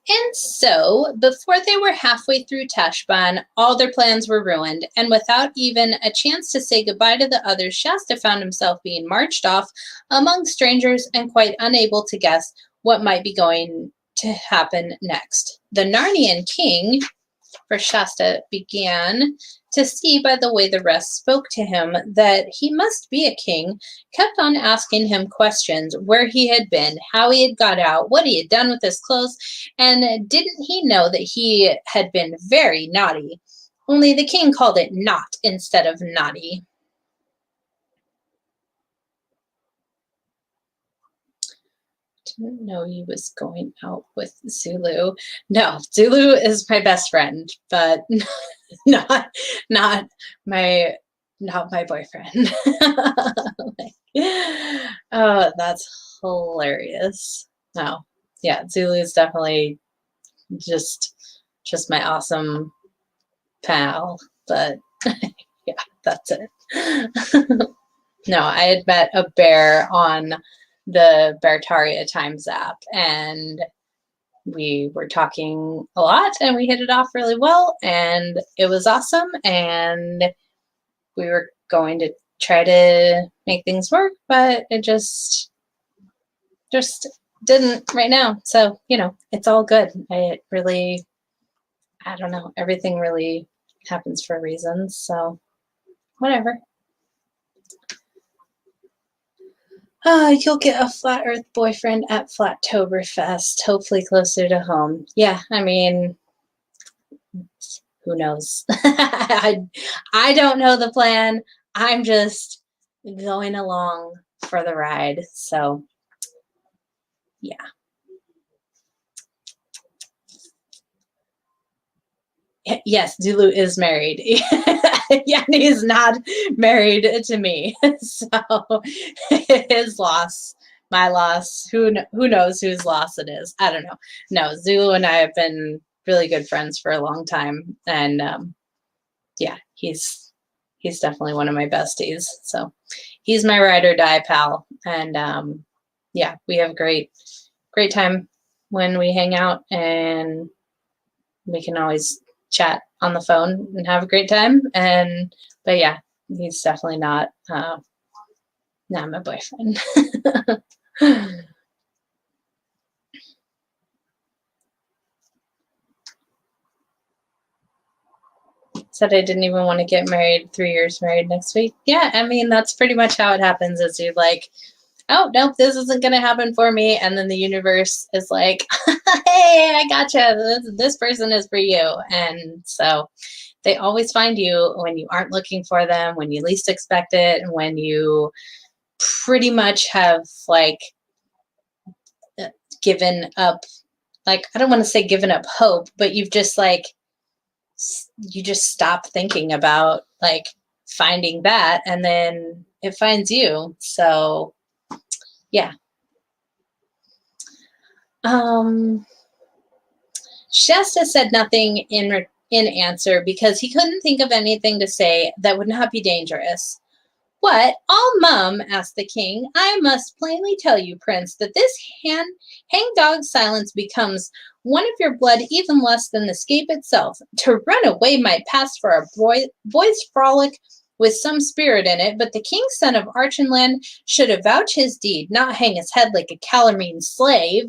And so, before they were halfway through Tashbaan, all their plans were ruined, and without even a chance to say goodbye to the others, Shasta found himself being marched off among strangers and quite unable to guess what might be going to happen next. The Narnian king, for Shasta began to see by the way the rest spoke to him that he must be a king, kept on asking him questions, where he had been, how he had got out, what he had done with his clothes, and didn't he know that he had been very naughty? Only the king called it not instead of naughty. Didn't know he was going out with Zulu. No, Zulu is my best friend, but not my boyfriend. Oh, that's hilarious. No, yeah, Zulu is definitely just my awesome pal, but yeah, that's it. No, I had met a bear on the Beartaria Times app, and we were talking a lot, and we hit it off really well, and it was awesome, and we were going to try to make things work, but it just didn't right now. So, you know, it's all good. I don't know, everything really happens for reasons, so whatever. You'll get a flat earth boyfriend at Flattoberfest, hopefully closer to home. Yeah, I mean, who knows? I don't know the plan. I'm just going along for the ride. So, yeah. Yes, Zulu is married. Yeah, he's not married to me. So his loss, my loss. Who knows whose loss it is? I don't know. No, Zulu and I have been really good friends for a long time, and yeah, he's definitely one of my besties. So he's my ride or die pal, and yeah, we have great time when we hang out, and we can always chat on the phone and have a great time. But yeah, he's definitely not my boyfriend. Said I didn't even want to get married. 3 years married next week. Yeah, I mean, that's pretty much how it happens. Is you're like, oh, nope, this isn't going to happen for me. And then the universe is like, hey, I gotcha. This person is for you. And so they always find you when you aren't looking for them, when you least expect it, and when you pretty much have like given up, like, I don't want to say given up hope, but you've just like, you just stop thinking about like finding that, and then it finds you. So yeah. Shasta said nothing in answer because he couldn't think of anything to say that would not be dangerous. What? All mum, asked the king. I must plainly tell you, prince, that this hangdog silence becomes one of your blood even less than the scape itself. To run away might pass for a boy's frolic with some spirit in it, but the king's son of Archenland should avouch his deed, not hang his head like a Calamine slave.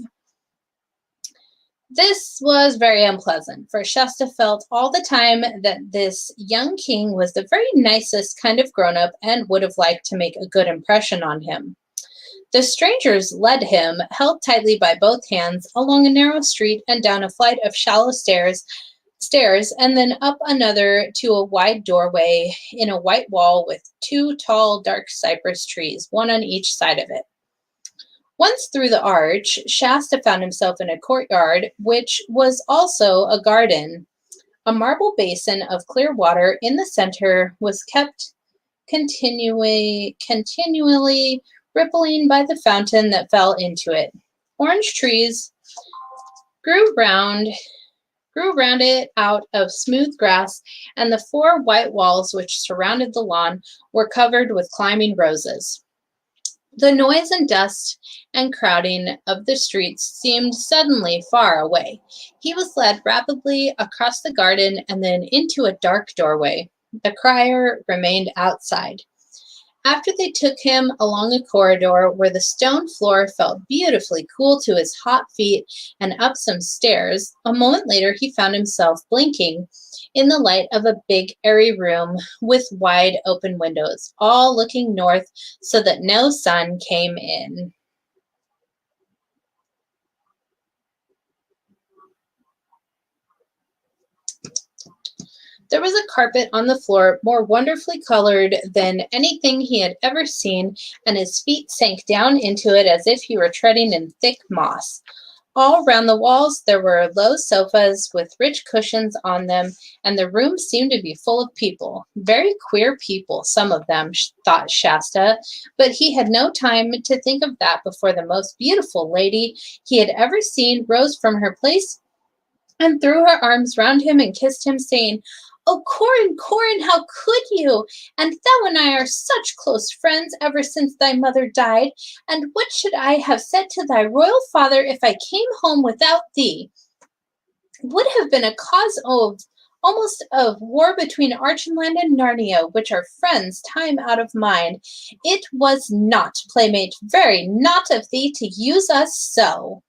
This was very unpleasant, for Shasta felt all the time that this young king was the very nicest kind of grown-up and would have liked to make a good impression on him. The strangers led him, held tightly by both hands, along a narrow street and down a flight of shallow stairs, and then up another to a wide doorway in a white wall with 2 tall, dark cypress trees, one on each side of it. Once through the arch, Shasta found himself in a courtyard, which was also a garden. A marble basin of clear water in the center was kept continually rippling by the fountain that fell into it. Orange trees grew round grew round it out of smooth grass, and the four white walls which surrounded the lawn were covered with climbing roses. The noise and dust and crowding of the streets seemed suddenly far away. He was led rapidly across the garden and then into a dark doorway. The crier remained outside. After they took him along a corridor where the stone floor felt beautifully cool to his hot feet and up some stairs, a moment later he found himself blinking in the light of a big, airy room with wide open windows, all looking north so that no sun came in. There was a carpet on the floor more wonderfully colored than anything he had ever seen, and his feet sank down into it as if he were treading in thick moss. All round the walls there were low sofas with rich cushions on them, and the room seemed to be full of people. Very queer people, some of them, thought Shasta, but he had no time to think of that before the most beautiful lady he had ever seen rose from her place and threw her arms round him and kissed him, saying, "Oh, Corin, Corin, how could you? And thou and I are such close friends ever since thy mother died. And what should I have said to thy royal father if I came home without thee? It would have been a cause of almost of war between Archenland and Narnia, which are friends time out of mind. It was not, playmate, very not of thee to use us so."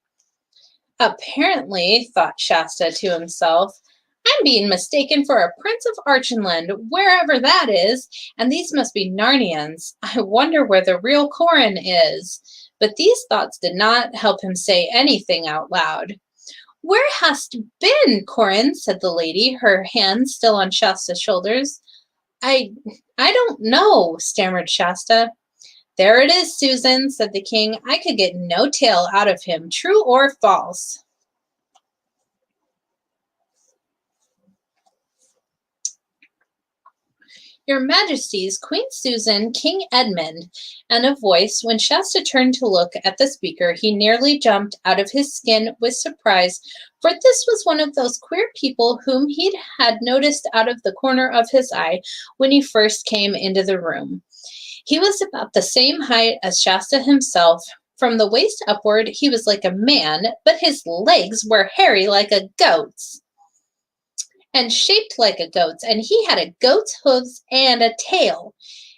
Apparently, thought Shasta to himself, I'm being mistaken for a prince of Archenland, wherever that is, and these must be Narnians. I wonder where the real Corin is. But these thoughts did not help him say anything out loud. Where hast been, Corin? Said the lady, her hand still on Shasta's shoulders. I don't know, stammered Shasta. There it is, Susan, said the king. I could get no tale out of him, true or false. Your Majesties, Queen Susan, King Edmund, and a voice. When Shasta turned to look at the speaker, he nearly jumped out of his skin with surprise, for this was one of those queer people whom he had noticed out of the corner of his eye when he first came into the room. He was about the same height as Shasta himself. From the waist upward, he was like a man, but his legs were hairy like a goat's and shaped like a goat's, and he had a goat's hooves and a tail.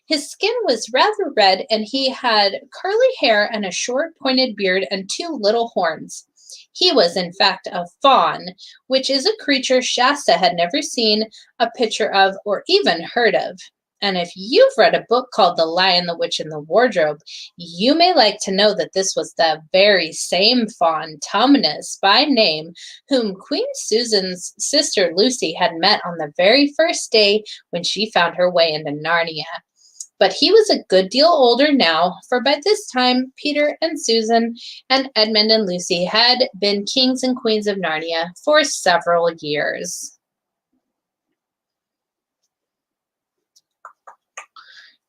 His skin was rather red, and he had curly hair and a short pointed beard and two little horns. He was, in fact, a faun, which is a creature Shasta had never seen a picture of or even heard of. And if you've read a book called The Lion, the Witch, and the Wardrobe, you may like to know that this was the very same faun, Tumnus by name, whom Queen Susan's sister Lucy had met on the very first day when she found her way into Narnia. But he was a good deal older now, for by this time Peter and Susan and Edmund and Lucy had been kings and queens of Narnia for several years.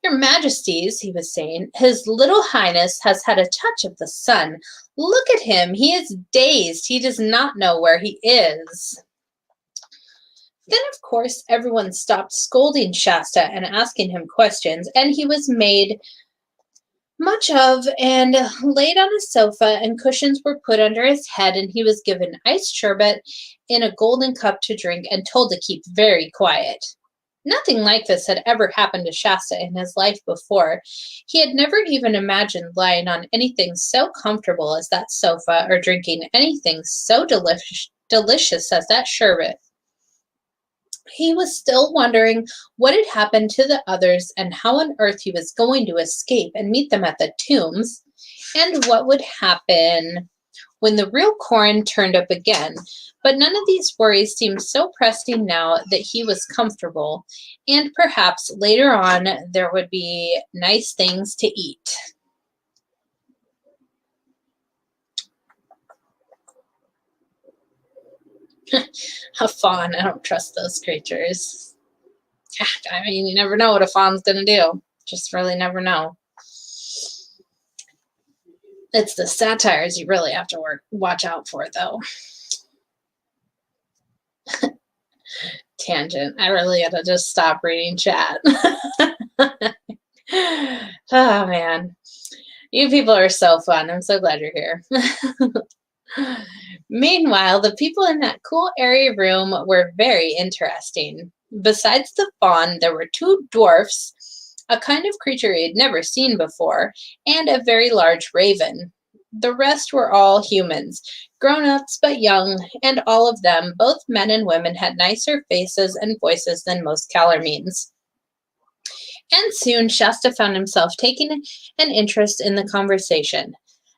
Your Majesties, he was saying, His little Highness has had a touch of the sun. Look at him. He is dazed. He does not know where he is. Then, of course, everyone stopped scolding Shasta and asking him questions, and he was made much of and laid on a sofa, and cushions were put under his head, and he was given iced sherbet in a golden cup to drink and told to keep very quiet. Nothing like this had ever happened to Shasta in his life before. He had never even imagined lying on anything so comfortable as that sofa or drinking anything so delicious as that sherbet. He was still wondering what had happened to the others and how on earth he was going to escape and meet them at the tombs, and what would happen when the real Corin turned up again. But none of these worries seemed so pressing now that he was comfortable, and perhaps later on there would be nice things to eat. A fawn, I don't trust those creatures. I mean, you never know what a fawn's gonna do. Just really never know. It's the satires you really have to watch out for, though. Tangent. I really had to just stop reading chat. Oh, man. You people are so fun. I'm so glad you're here. Meanwhile, the people in that cool, airy room were very interesting. Besides the fawn, there were two dwarfs, a kind of creature he had never seen before, and a very large raven. The rest were all humans, grown-ups but young, and all of them, both men and women, had nicer faces and voices than most Calormenes. And soon Shasta found himself taking an interest in the conversation.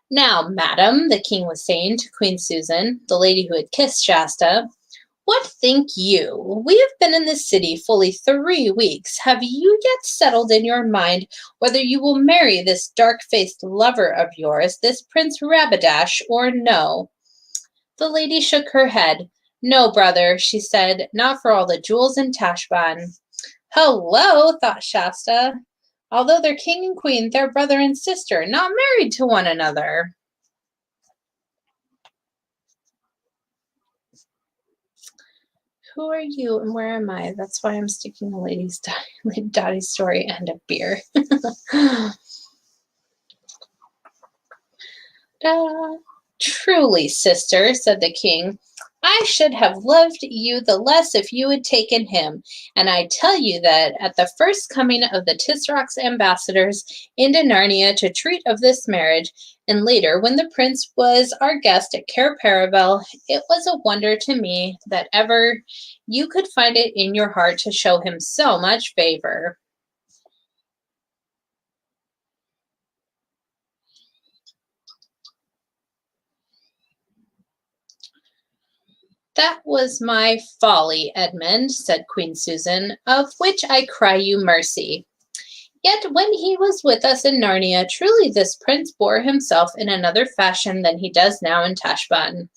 Now, madam, the king was saying to Queen Susan, the lady who had kissed Shasta, what think you? We have been in this city fully 3 weeks. Have you yet settled in your mind whether you will marry this dark-faced lover of yours, this Prince Rabadash, or no? The lady shook her head. No, brother, she said, not for all the jewels in Tashbaan. Hello, thought Shasta. Although they're king and queen, they're brother and sister, not married to one another. Who are you and where am I? That's why I'm sticking the Dottie's story and a beer. Truly, sister, said the king, I should have loved you the less if you had taken him, and I tell you that at the first coming of the Tisrock's ambassadors into Narnia to treat of this marriage, and later when the prince was our guest at Cair Paravel, it was a wonder to me that ever you could find it in your heart to show him so much favor. That was my folly, Edmund, said Queen Susan, of which I cry you mercy. Yet when he was with us in Narnia, truly this prince bore himself in another fashion than he does now in Tashbaan.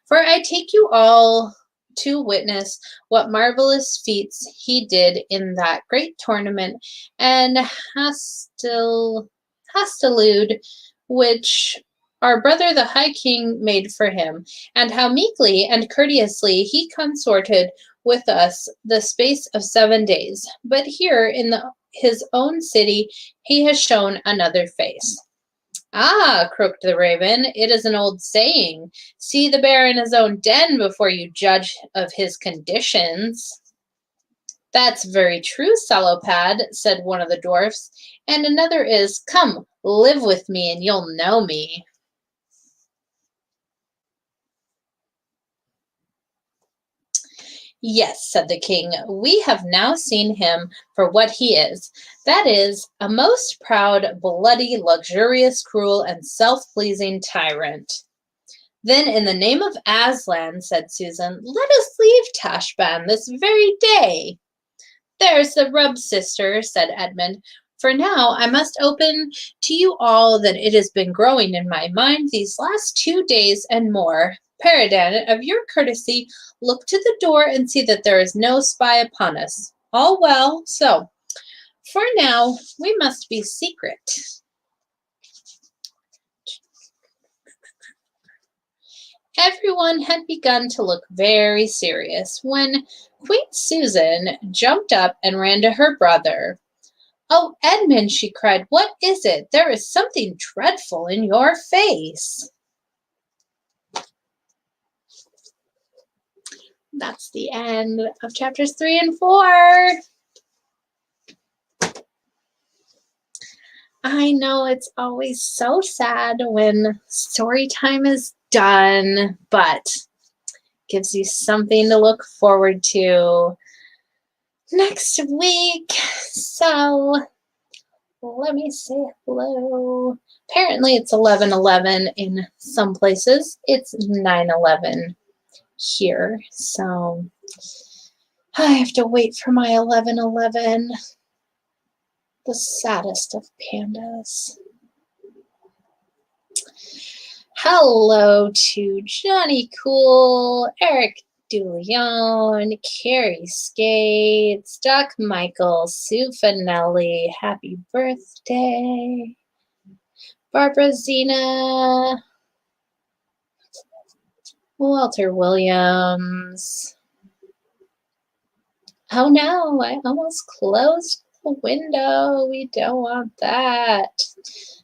For I take you all to witness what marvelous feats he did in that great tournament and Hastelude, which our brother the High King made for him, and how meekly and courteously he consorted with us the space of 7 days. But here in his own city he has shown another face. Ah, croaked the raven, it is an old saying, see the bear in his own den before you judge of his conditions. That's very true, Salopad, said one of the dwarfs, and another is, come, live with me and you'll know me. Yes, said the king, we have now seen him for what he is. That is, a most proud, bloody, luxurious, cruel, and self-pleasing tyrant. Then, in the name of Aslan, said Susan, let us leave Tashbaan this very day. There's the rub, sister, said Edmund. For now, I must open to you all that it has been growing in my mind these last 2 days and more. Paradan, of your courtesy, look to the door and see that there is no spy upon us. All well, so for now we must be secret. Everyone had begun to look very serious when Queen Susan jumped up and ran to her brother. Oh, Edmund, she cried, what is it? There is something dreadful in your face. That's the end of chapters 3 and 4. I know it's always so sad when story time is done, but gives you something to look forward to next week. So let me say hello. Apparently it's 11:11 in some places. It's 9:11 here, so I have to wait for my 11:11. The saddest of pandas. Hello to Johnny Cool, Eric DeLeon, Carrie Skates, Doc Michael, Sue Finelli, happy birthday. Barbara Zena, Walter Williams. Oh no, I almost closed the window. We don't want that.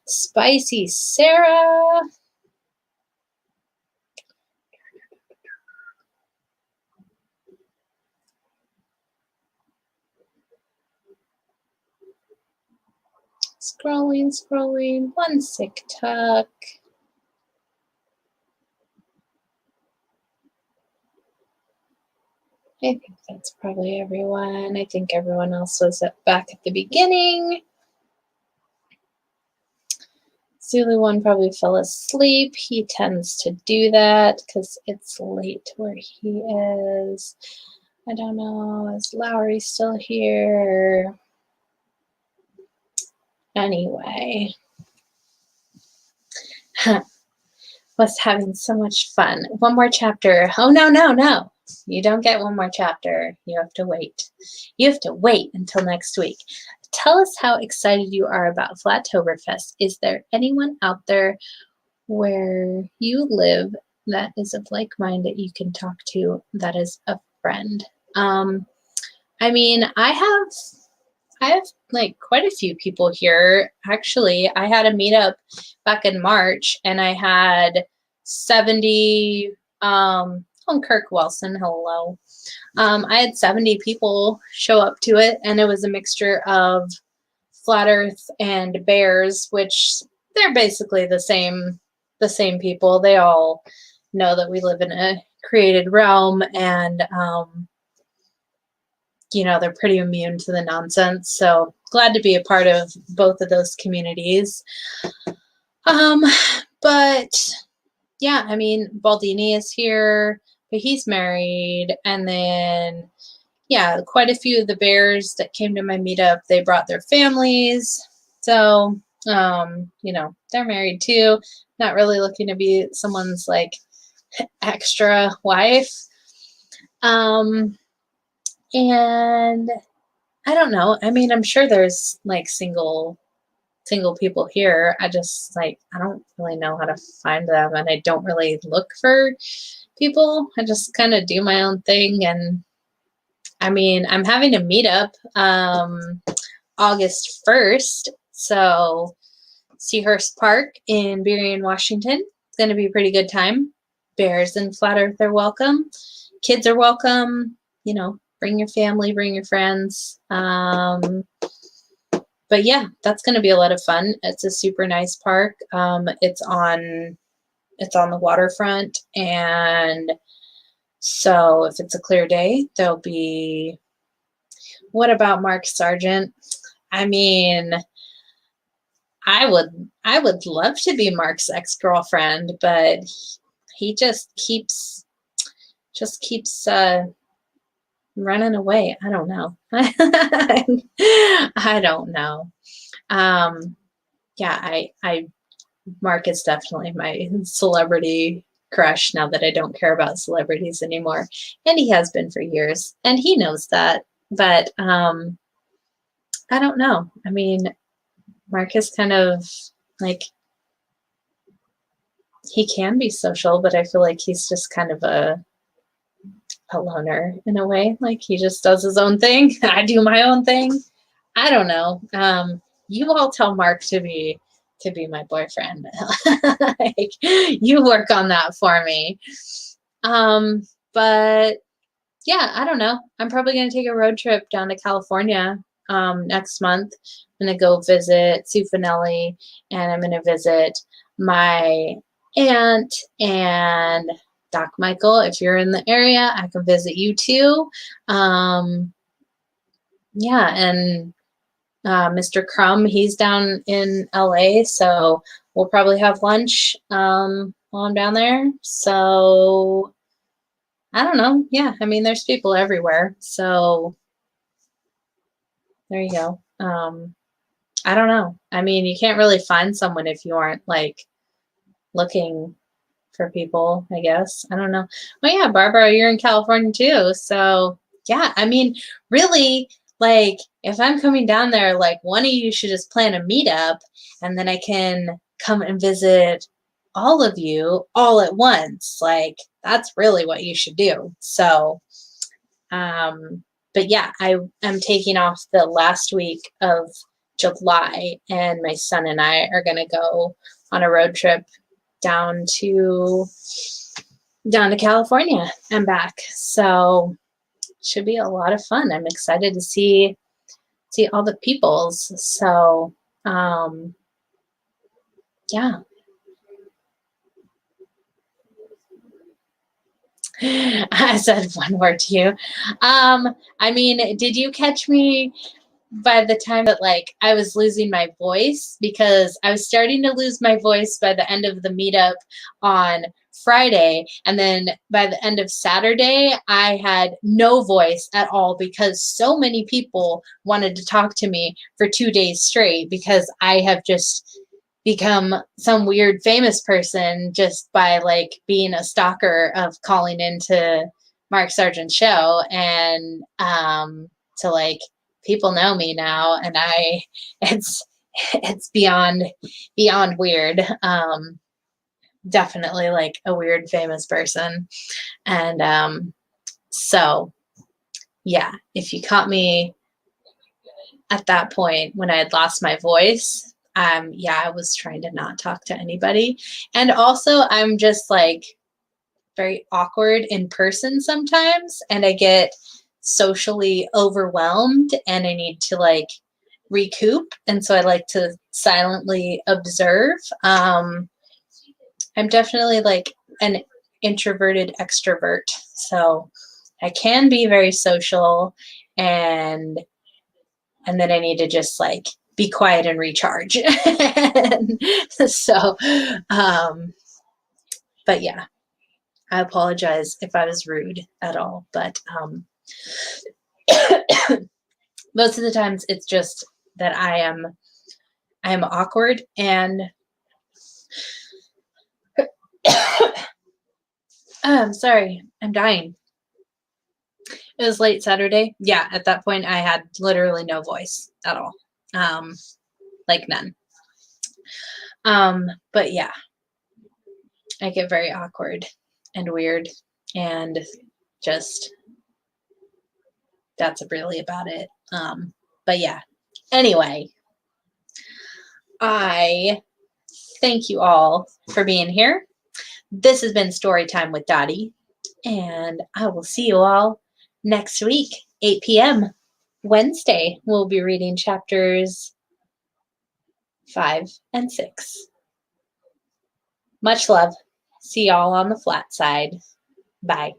Spicy Sarah. Scrolling, one sick tuck. I think that's probably everyone. I think everyone else was back at the beginning. Zulu one probably fell asleep. He tends to do that because it's late where he is. I don't know, is Lowry still here? Anyway. Was having so much fun. One more chapter. Oh, no. You don't get one more chapter. You have to wait. You have to wait until next week. Tell us how excited you are about Flattoberfest. Is there anyone out there where you live that is of like mind that you can talk to that is a friend? I mean, I have like quite a few people here. Actually, I had a meetup back in March and I had 70 Kirk Wilson, hello. I had 70 people show up to it, and it was a mixture of Flat Earth and Bears, which they're basically the same people. They all know that we live in a created realm, and you know, they're pretty immune to the nonsense. So glad to be a part of both of those communities. But yeah, I mean, Baldini is here, but he's married. And then, yeah, quite a few of the Bears that came to my meetup, they brought their families. So, you know, they're married too. Not really looking to be someone's like extra wife. And I don't know. I mean, I'm sure there's like single people here. I just like, I don't really know how to find them, and I don't really look for people. I just kind of do my own thing. And I mean, I'm having a meetup August 1st. So Seahurst Park in Burien, Washington. It's going to be a pretty good time. Bears and Flat Earth are welcome. Kids are welcome. You know, bring your family, bring your friends. But yeah, that's going to be a lot of fun. It's a super nice park. It's on the waterfront, and so if it's a clear day, there'll be. What about Mark Sargent? I mean, I would love to be Mark's ex-girlfriend, but he just keeps running away. I don't know. I don't know. Yeah, Mark is definitely my celebrity crush now that I don't care about celebrities anymore. And he has been for years, and he knows that. But I don't know. I mean, Mark is kind of like, he can be social, but I feel like he's just kind of a loner in a way. Like, he just does his own thing. I do my own thing. I don't know. You all tell Mark to be my boyfriend. Like, you work on that for me. But yeah, I don't know. I'm probably going to take a road trip down to California next month. I'm going to go visit Sue Finelli, and I'm going to visit my aunt and Doc Michael. If you're in the area, I can visit you too. Yeah, and Mr. Crumb, he's down in LA, so we'll probably have lunch while I'm down there. So I don't know. Yeah, I mean, there's people everywhere. So there you go. I don't know. I mean, you can't really find someone if you aren't like looking for people, I guess. I don't know. Well, yeah, Barbara, you're in California too. So yeah, I mean, really, like if I'm coming down there, like one of you should just plan a meetup and then I can come and visit all of you all at once. Like that's really what you should do. So, but yeah, I am taking off the last week of July, and my son and I are going to go on a road trip down to California and back. So should be a lot of fun. I'm excited to see all the peoples. So yeah. I said one word to you. I mean, did you catch me by the time that like I was losing my voice? Because I was starting to lose my voice by the end of the meetup on Friday, and then by the end of Saturday I had no voice at all because so many people wanted to talk to me for 2 days straight, because I have just become some weird famous person just by like being a stalker of calling into Mark Sargent's show, and to like people know me now, and it's beyond weird. Definitely like a weird famous person. And so yeah, if you caught me at that point when I had lost my voice, yeah, I was trying to not talk to anybody. And also I'm just like very awkward in person sometimes, and I get socially overwhelmed and I need to like recoup, and so I like to silently observe. I'm definitely like an introverted extrovert, so I can be very social, and then I need to just like be quiet and recharge. So but yeah, I apologize if I was rude at all, but most of the times it's just that I am awkward, and I'm sorry, I'm dying. It was late Saturday. Yeah, at that point I had literally no voice at all. Like none. But yeah, I get very awkward and weird, and just that's really about it. But yeah. Anyway, I thank you all for being here. This has been Story Time with Dottie, and I will see you all next week, 8 p.m. Wednesday. We'll be reading chapters 5 and 6. Much love. See y'all on the flat side. Bye.